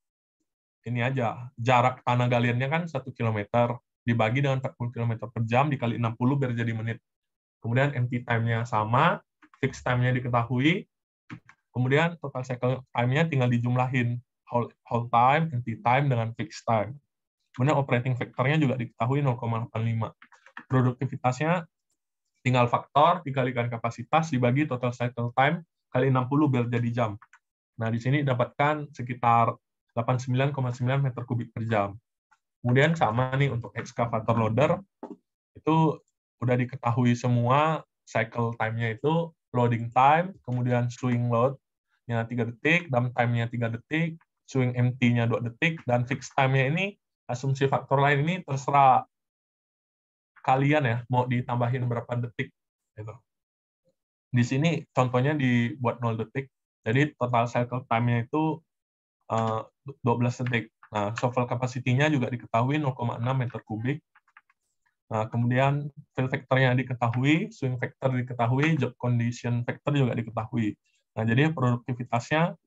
ini aja. Jarak tanah galiannya kan 1 km dibagi dengan 40 km per jam dikali 60 biar jadi menit. Kemudian empty time-nya sama, fixed time-nya diketahui. Kemudian total cycle time-nya tinggal dijumlahin. Hold time, empty time, dengan fixed time. Kemudian operating factor-nya juga diketahui 0,85. Produktivitasnya tinggal faktor dikalikan kapasitas dibagi total cycle time kali 60 biar jadi jam. Nah, di sini dapatkan sekitar 89,9 meter kubik per jam. Kemudian sama nih untuk excavator loader, itu udah diketahui semua cycle time-nya itu loading time, kemudian swing load-nya 3 detik, dump time-nya 3 detik, swing empty-nya 2 detik, dan fixed time-nya ini, asumsi faktor lain ini terserah kalian ya, mau ditambahin berapa detik. Gitu. Di sini contohnya dibuat 0 detik, jadi total cycle time-nya itu 12 detik. Nah, shovel capacity-nya juga diketahui 0,6 meter kubik. Nah, kemudian fill factor-nya diketahui, swing factor diketahui, job condition factor juga diketahui. Nah, jadi produktivitasnya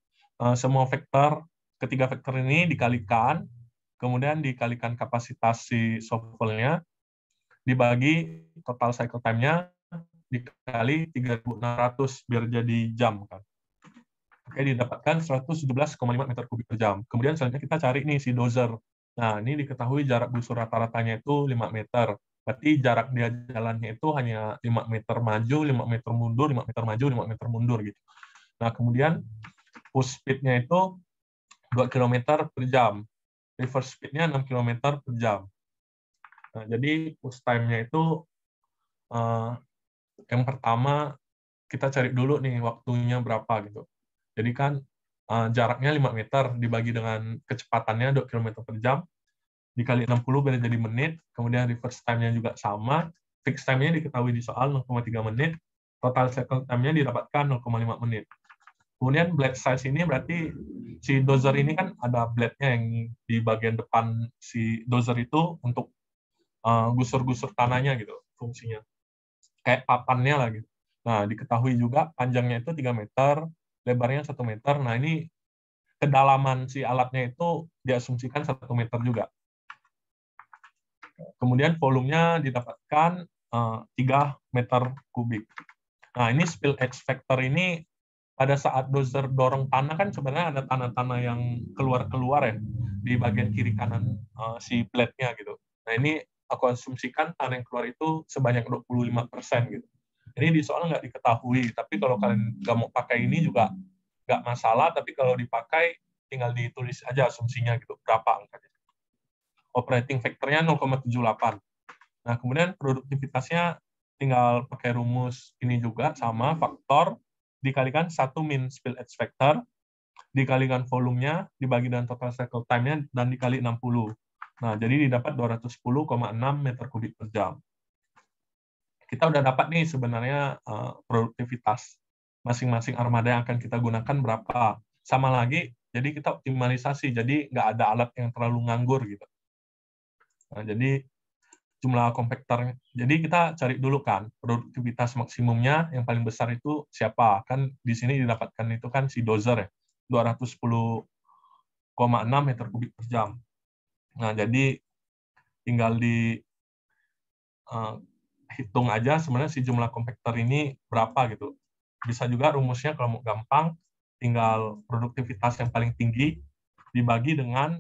semua faktor, ketiga faktor ini dikalikan, kemudian dikalikan kapasitas si shovel-nya, dibagi total cycle time-nya, dikali 3.600 biar jadi jam kan. Oke, didapatkan 117,5 meter kubik per jam. Kemudian selanjutnya kita cari nih si dozer. Nah, ini diketahui jarak busur rata-ratanya itu 5 meter. Berarti jarak dia jalannya itu hanya 5 meter maju, 5 meter mundur, 5 meter maju, 5 meter mundur gitu. Nah, kemudian push speed-nya itu 2 km per jam. Reverse speed-nya 6 km per jam. Nah, jadi push time-nya itu yang pertama kita cari dulu nih waktunya berapa gitu. Jadi kan jaraknya 5 meter dibagi dengan kecepatannya 2 km per jam, dikali 60 biar jadi menit, kemudian reverse time-nya juga sama, fixed time-nya diketahui di soal 0,3 menit, total cycle time-nya didapatkan 0,5 menit. Kemudian blade size ini berarti si dozer ini kan ada blade-nya yang di bagian depan si dozer itu untuk gusur-gusur tanahnya gitu fungsinya. Kayak papannya lah gitu. Nah, diketahui juga panjangnya itu 3 meter, lebarnya 1 meter. Nah, ini kedalaman si alatnya itu diasumsikan 1 meter juga. Kemudian volumenya didapatkan 3 meter kubik. Nah, ini spill edge factor ini pada saat dozer dorong tanah kan sebenarnya ada tanah-tanah yang keluar-keluar ya di bagian kiri kanan si blade-nya gitu. Nah, ini aku asumsikan tanah yang keluar itu sebanyak 25% gitu. Ini di soal nggak diketahui, tapi kalau kalian nggak mau pakai ini juga nggak masalah, tapi kalau dipakai tinggal ditulis aja asumsinya gitu, berapa angkanya. Operating factor-nya 0,78. Nah, kemudian produktivitasnya tinggal pakai rumus ini juga sama, faktor dikalikan 1 min spill edge factor, dikalikan volumenya, dibagi dengan total cycle time-nya, dan dikali 60. Nah, jadi didapat 210,6 meter kubik per jam. Kita udah dapat nih sebenarnya produktivitas masing-masing armada yang akan kita gunakan berapa. Sama lagi, jadi kita optimalisasi, jadi nggak ada alat yang terlalu nganggur gitu. Nah, jadi jumlah kompaktor. Jadi kita cari dulu kan produktivitas maksimumnya yang paling besar itu siapa? Kan di sini didapatkan itu kan si dozer ya, 210,6 meter kubik per jam. Nah, jadi tinggal di hitung aja sebenarnya si jumlah kompaktor ini berapa gitu. Bisa juga rumusnya kalau mau gampang, tinggal produktivitas yang paling tinggi dibagi dengan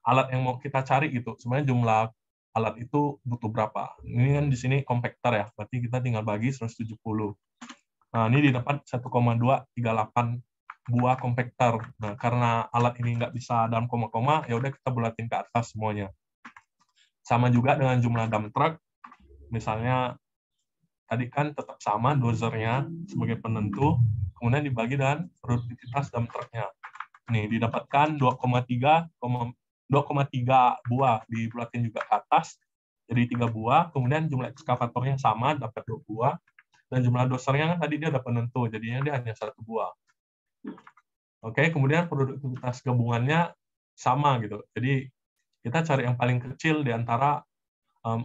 alat yang mau kita cari gitu. Sebenarnya jumlah alat itu butuh berapa. Ini kan di sini kompaktor ya, berarti kita tinggal bagi 170. Nah, ini didapat 1,238 buah kompaktor. Nah, karena alat ini nggak bisa dalam koma-koma, ya udah kita bulatin ke atas semuanya. Sama juga dengan jumlah dump truck. Misalnya, tadi kan tetap sama dozernya sebagai penentu, kemudian dibagi dengan produktivitas dump truck-nya. Nih, didapatkan 2,3 buah, dibulatin juga ke atas, jadi 3 buah, kemudian jumlah ekskavatornya sama, dapat 2 buah, dan jumlah dosernya kan tadi dia ada penentu, jadinya dia hanya 1 buah. Oke, kemudian produktivitas gabungannya sama gitu, jadi kita cari yang paling kecil di antara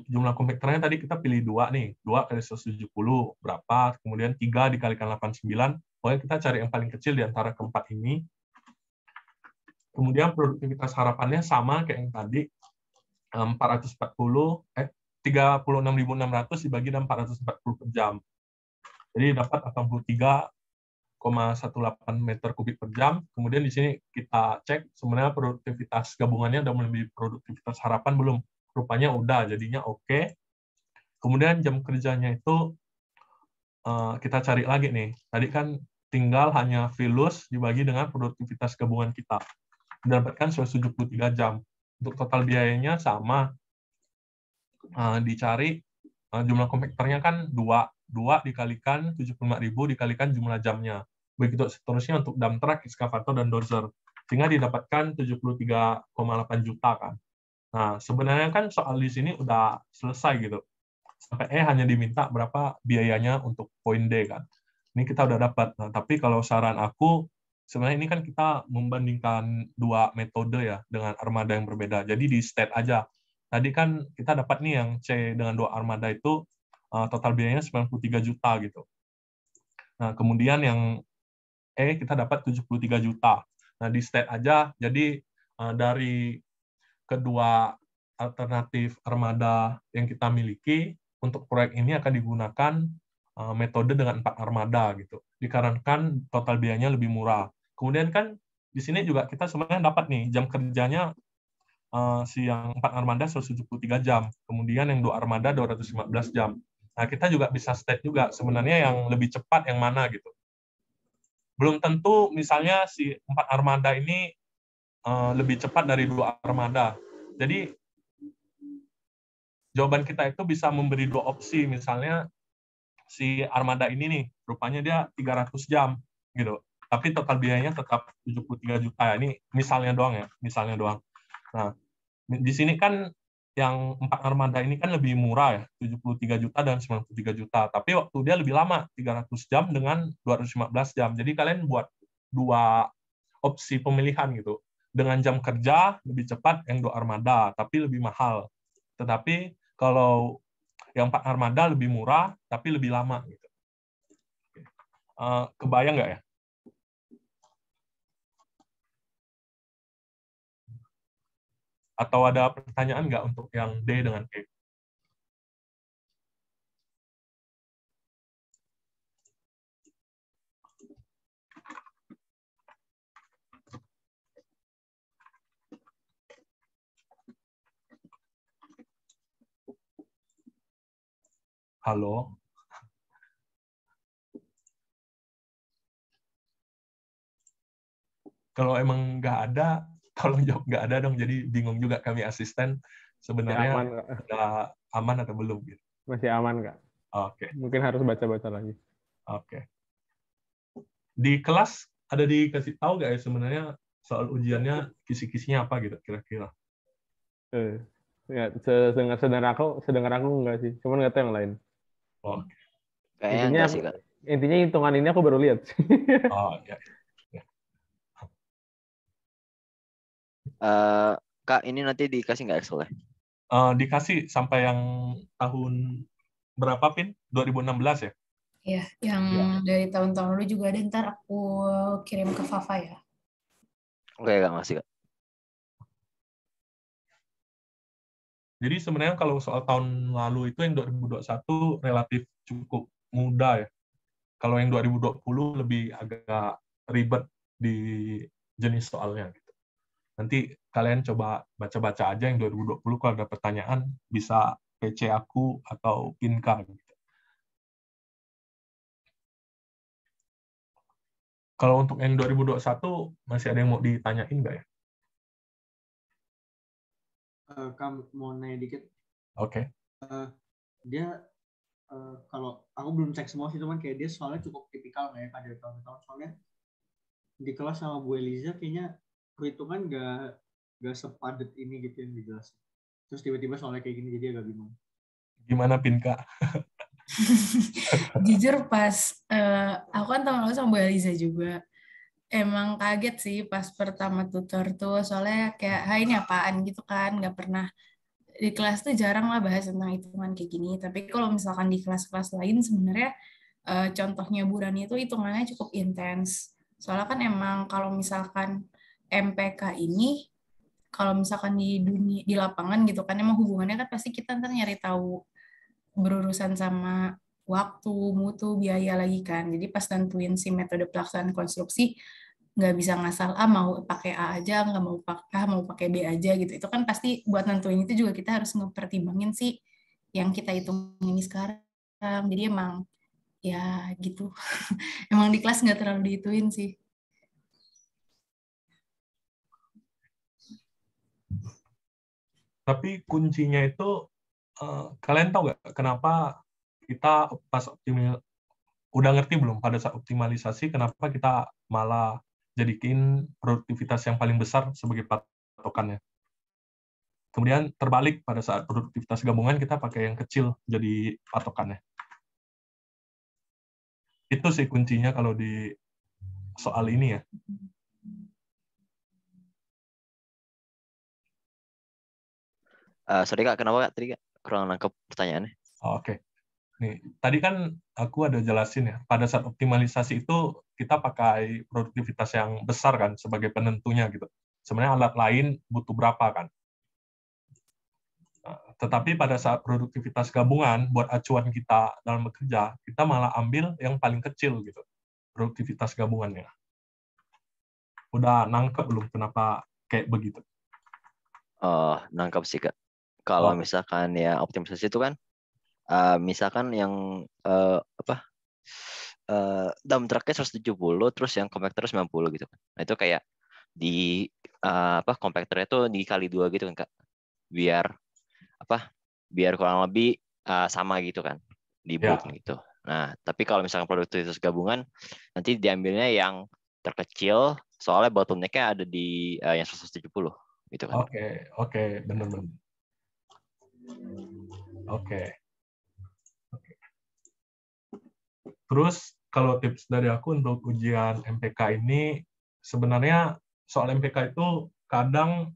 jumlah kompaktornya tadi kita pilih 2 nih, 2 kali 170 berapa, kemudian 3 dikalikan 89, pokoknya kita cari yang paling kecil di antara keempat ini. Kemudian produktivitas harapannya sama kayak yang tadi, 36.600 dibagi dengan 440 per jam. Jadi dapat 83,18 meter kubik per jam. Kemudian di sini kita cek sebenarnya produktivitas gabungannya udah melebihi produktivitas harapan belum? Rupanya udah, jadinya oke. Kemudian jam kerjanya itu kita cari lagi nih. Tadi kan tinggal hanya filus dibagi dengan produktivitas gabungan kita. Mendapatkan 173 jam. Untuk total biayanya sama. Dicari jumlah kompaktornya kan 2 dikalikan 75.000 dikalikan jumlah jamnya. Begitu seterusnya untuk dump truck, ekskavator, dan dozer. Sehingga didapatkan 73,8 juta kan. Nah, sebenarnya kan soal di sini udah selesai gitu. Sampai hanya diminta berapa biayanya untuk poin D kan. Ini kita udah dapat. Nah, tapi kalau saran aku, sebenarnya ini kan kita membandingkan 2 metode ya dengan armada yang berbeda. Jadi di state aja. Tadi kan kita dapat nih yang C dengan 2 armada itu total biayanya 93 juta gitu. Nah, kemudian yang E kita dapat 73 juta. Nah, di state aja, jadi dari kedua alternatif armada yang kita miliki, untuk proyek ini akan digunakan metode dengan 4 armada gitu. Dikarenakan total biayanya lebih murah. Kemudian kan di sini juga kita sebenarnya dapat nih jam kerjanya si yang 4 armada 173 jam, kemudian yang 2 armada 215 jam. Nah, kita juga bisa state juga sebenarnya yang lebih cepat yang mana gitu. Belum tentu misalnya si 4 armada ini lebih cepat dari 2 armada. Jadi jawaban kita itu bisa memberi 2 opsi, misalnya si armada ini nih rupanya dia 300 jam gitu. Tapi total biayanya tetap 73 juta ya. Ini misalnya doang ya, misalnya doang. Nah, di sini kan yang 4 armada ini kan lebih murah ya, 73 juta dan 93 juta. Tapi waktu dia lebih lama, 300 jam dengan 215 jam. Jadi kalian buat 2 opsi pemilihan gitu. Dengan jam kerja lebih cepat yang 2 armada, tapi lebih mahal. Tetapi kalau yang 4 armada lebih murah, tapi lebih lama gitu. Kebayang nggak ya? Atau ada pertanyaan nggak untuk yang D dengan E? Halo? Kalau emang nggak ada, tolong jawab nggak ada dong. Jadi bingung juga kami asisten. Sebenarnya aman, udah aman atau belum? Gitu. masih aman Kak. Oke. Mungkin harus baca-baca lagi. Oke. Di kelas ada dikasih tahu nggak ya sebenarnya soal ujiannya kisi-kisinya apa gitu kira-kira? Ya, sedengar aku enggak sih, cuman nggak tahu yang lain. Oke. Kayaknya Intinya enggak sih, Kak. intinya hitungan ini aku baru lihat. Oh, ya. Kak, ini nanti dikasih nggak Excel ya? Dikasih sampai yang tahun berapa, Pin? 2016 ya? Ya, yang dari tahun-tahun lalu juga ada, ntar aku kirim ke Fafa ya. Oke, Kak, masih, Kak. Jadi sebenarnya kalau soal tahun lalu itu yang 2021 relatif cukup mudah ya. Kalau yang 2020 lebih agak ribet di jenis soalnya gitu. Nanti kalian coba baca-baca aja yang 2020, kalau ada pertanyaan bisa PC aku atau Pinka gitu. Kalau untuk yang 2021 masih ada yang mau ditanyain nggak ya? Kamu mau nanya dikit? Oke. Dia kalau aku belum cek semua sih, cuman kayak dia soalnya cukup tipikal nggak ya Kak, dari tahun-tahun. Soalnya di kelas sama Bu Eliza kayaknya perhitungan nggak sepadat ini gitu yang dijelasin. Terus tiba-tiba soalnya kayak gini jadi agak bingung. Gimana, Pinka? Jujur pas aku kan tahun lalu sama Bu Eliza juga, emang kaget sih pas pertama tutor tuh, soalnya kayak hai ini apaan gitu kan, nggak pernah di kelas tuh, jarang lah bahas tentang hitungan kayak gini. Tapi kalau misalkan di kelas-kelas lain sebenarnya contohnya Bu Rani itu hitungannya cukup intens. Soalnya kan emang kalau misalkan MPK ini, kalau misalkan di dunia di lapangan gitu kan, emang hubungannya kan pasti kita ntar nyari tahu berurusan sama waktu, mutu, biaya lagi kan. Jadi pas nentuin si metode pelaksanaan konstruksi, nggak bisa ngasal mau pakai A aja, nggak mau pakai A, mau pakai B aja gitu. Itu kan pasti buat nentuin itu juga kita harus ngepertimbangin sih yang kita hitung ini sekarang. Jadi emang ya gitu. Emang di kelas nggak terlalu dihituin sih. Tapi kuncinya itu, kalian tahu nggak kenapa kita pas udah ngerti belum pada saat optimalisasi kenapa kita malah jadiin produktivitas yang paling besar sebagai patokannya? Kemudian terbalik pada saat produktivitas gabungan kita pakai yang kecil jadi patokannya. Itu sih kuncinya kalau di soal ini ya. Sorry Kak, kenapa Kak tadi Kak? Kurang nangkep pertanyaannya. Oke. Nih, tadi kan aku ada jelasin ya, pada saat optimalisasi itu kita pakai produktivitas yang besar kan sebagai penentunya gitu. Sebenarnya alat lain butuh berapa kan. Tetapi pada saat produktivitas gabungan buat acuan kita dalam bekerja, kita malah ambil yang paling kecil gitu, produktivitas gabungannya. Udah nangkep belum kenapa kayak begitu? Oh, nangkep sih Kak. Kalau misalkan ya optimalisasi itu kan, misalkan yang dump trucknya 170, terus yang kompaktor 90 gitu kan. Nah itu kayak di kompaktornya tuh dikali 2 gitu kan Kak. Biar kurang lebih sama gitu kan, dibuatin gitu. Nah, tapi kalau misalkan produktivitas gabungan, nanti diambilnya yang terkecil, soalnya bottleneck-nya ada di yang 170 gitu kan. Oke, benar-benar. Oke. Terus kalau tips dari aku untuk ujian MPK ini, sebenarnya soal MPK itu kadang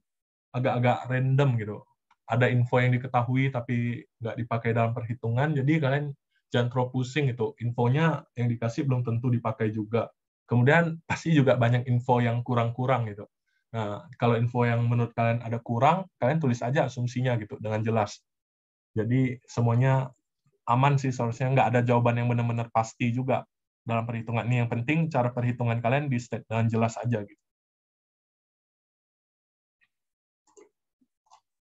agak-agak random gitu. Ada info yang diketahui tapi nggak dipakai dalam perhitungan, jadi kalian jangan terlalu pusing gitu. Infonya yang dikasih belum tentu dipakai juga. Kemudian pasti juga banyak info yang kurang-kurang gitu. Nah, kalau info yang menurut kalian ada kurang, kalian tulis aja asumsinya gitu dengan jelas. Jadi semuanya aman sih, seharusnya nggak ada jawaban yang benar-benar pasti juga dalam perhitungan ini. Yang penting cara perhitungan kalian di state dengan jelas aja gitu.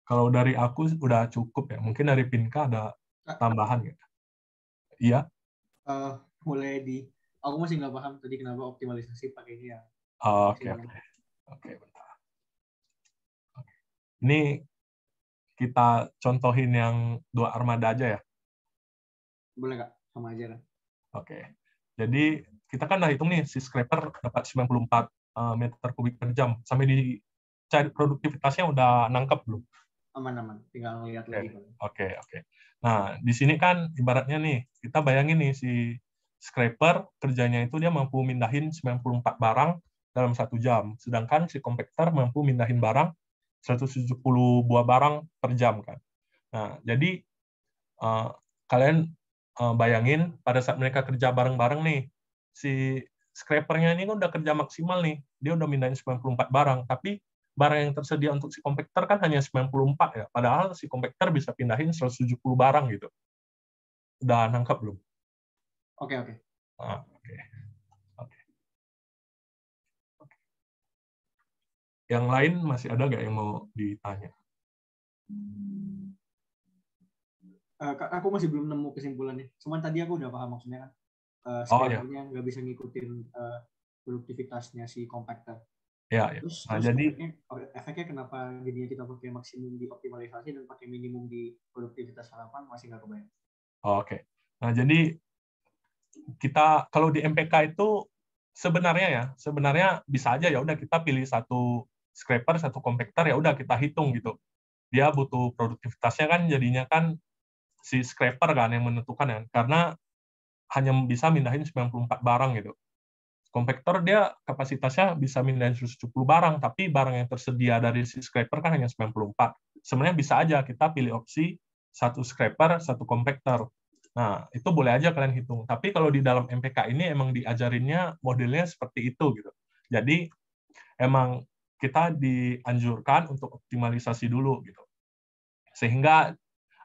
Kalau dari aku udah cukup ya. Mungkin dari Pinka ada tambahan gitu. Iya. Aku masih nggak paham tadi kenapa optimalisasi pakainya ya. Oke, bentar. Ini kita contohin yang 2 armada aja ya. Boleh Kak, sama aja kan. Oke. Jadi kita kan udah hitung nih si scraper dapat 94 meter kubik per jam. Sampai di cari produktivitasnya udah nangkep belum? Aman, tinggal ngeliat lagi. Oke. Nah, di sini kan ibaratnya nih, kita bayangin nih si scraper kerjanya itu dia mampu mindahin 94 barang dalam 1 jam. Sedangkan si compactor mampu mindahin barang 170 buah barang per jam kan. Nah, jadi kalian bayangin pada saat mereka kerja bareng-bareng nih, si scrapernya ini kan udah kerja maksimal nih, dia udah mindahin 94 barang, tapi barang yang tersedia untuk si compactor kan hanya 94 ya, padahal si compactor bisa pindahin 170 barang gitu. Udah nangkap belum? Oke. Oke. Yang lain masih ada nggak yang mau ditanya? Aku masih belum nemu kesimpulannya. Cuman tadi aku udah paham maksudnya kan. Scrapernya nggak bisa ngikutin produktivitasnya si compactor. Ya. Terus Jadi efeknya kenapa jadinya kita pakai maksimum di optimalisasi dan pakai minimum di produktivitas harapan masih nggak kebayang. Oke. Nah, jadi kita kalau di MPK itu sebenarnya bisa aja ya udah kita pilih satu scraper, satu compactor, ya udah kita hitung gitu. Dia butuh produktivitasnya kan jadinya kan si scraper kan yang menentukan ya, karena hanya bisa mindahin 94 barang gitu. Compactor dia kapasitasnya bisa mindahin 170 barang, tapi barang yang tersedia dari si scraper kan hanya 94. Sebenarnya bisa aja kita pilih opsi satu scraper, satu compactor. Nah, itu boleh aja kalian hitung. Tapi kalau di dalam MPK ini emang diajarinnya modelnya seperti itu gitu. Jadi emang kita dianjurkan untuk optimalisasi dulu gitu. Sehingga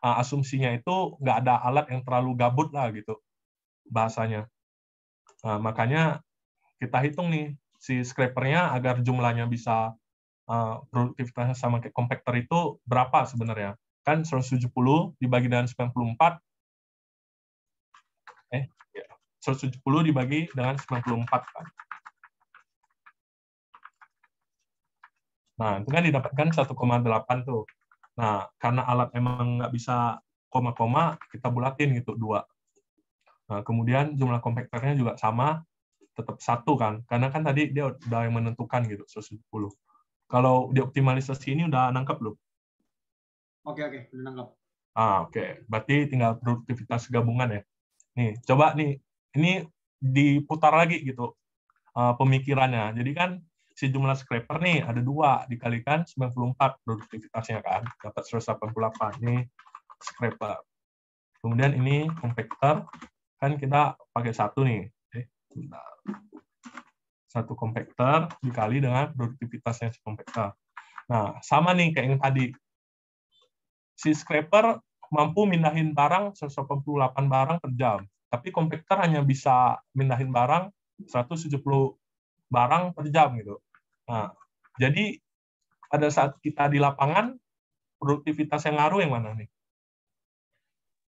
asumsinya itu nggak ada alat yang terlalu gabut lah gitu bahasanya. Nah, makanya kita hitung nih si scrapernya agar jumlahnya bisa produktivitasnya sama kayak compactor itu berapa sebenarnya. Kan 170 dibagi dengan 94, 170 dibagi dengan 94 kan. Nah, itu kan didapatkan 1,8 tuh. Nah, karena alat emang nggak bisa koma-koma, kita bulatin gitu 2. Nah, kemudian jumlah compactornya juga sama, tetap 1 kan, karena kan tadi dia udah yang menentukan gitu 170. Kalau dioptimalisasi ini udah nangkep belum? Oke, udah nangkep. Oke. Berarti tinggal produktivitas gabungan ya. Nih, coba nih, ini diputar lagi gitu pemikirannya. Jadi kan si jumlah scraper nih ada 2 dikalikan 94 produktivitasnya kan, dapat 188 nih scraper. Kemudian ini compactor, kan kita pakai 1 nih. Satu compactor dikali dengan produktivitasnya si compactor. Nah, sama nih kayak yang tadi. Si scraper mampu mindahin barang 188 barang per jam, tapi compactor hanya bisa mindahin barang 170 barang per jam gitu. Nah, jadi pada saat kita di lapangan, produktivitas yang ngaruh yang mana nih?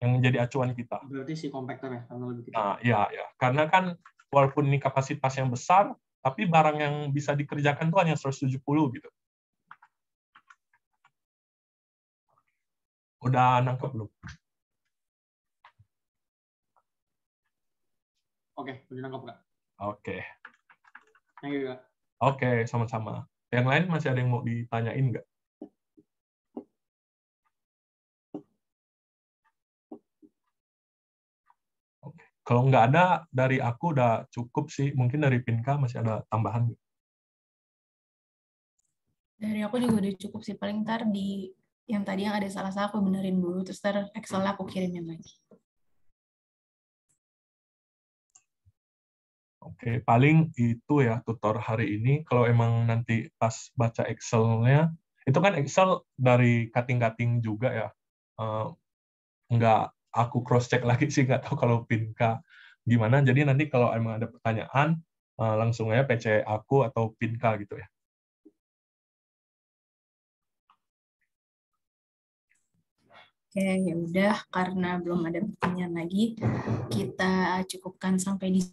Yang menjadi acuan kita. Berarti si compactor ya, karena lebih kecil. Nah, ya. Karena kan walaupun ini kapasitas yang besar, tapi barang yang bisa dikerjakan itu hanya 170 gitu. Udah nangkep belum? Oke, udah nangkep Kak. Oke. Thank you Kak. Oke, sama-sama. Yang lain masih ada yang mau ditanyain nggak? Oke. Kalau nggak ada, dari aku udah cukup sih. Mungkin dari Pinka masih ada tambahan. Dari aku juga udah cukup sih. Paling ntar di yang tadi yang ada salah-salah aku benerin dulu, terus ntar Excel aku kirimin lagi. Oke, paling itu ya tutor hari ini. Kalau emang nanti pas baca Excel-nya, itu kan Excel dari cutting-cutting juga ya. Nggak aku cross-check lagi sih, nggak tahu kalau Pinka gimana. Jadi nanti kalau emang ada pertanyaan, langsung aja PC aku atau Pinka gitu ya. Oke, ya udah karena belum ada pertanyaan lagi, kita cukupkan sampai di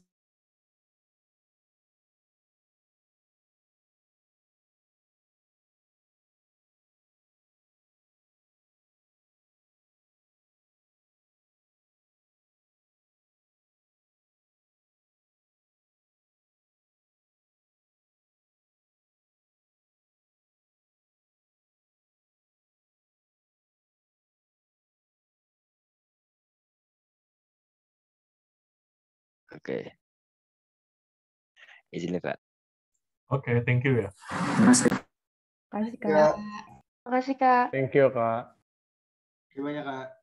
Oke. Izin ya, Kak. Oke, thank you ya. Makasih, Kak. Ya, Makasih, Kak. Thank you, Kak. terima kasih banyak Kak.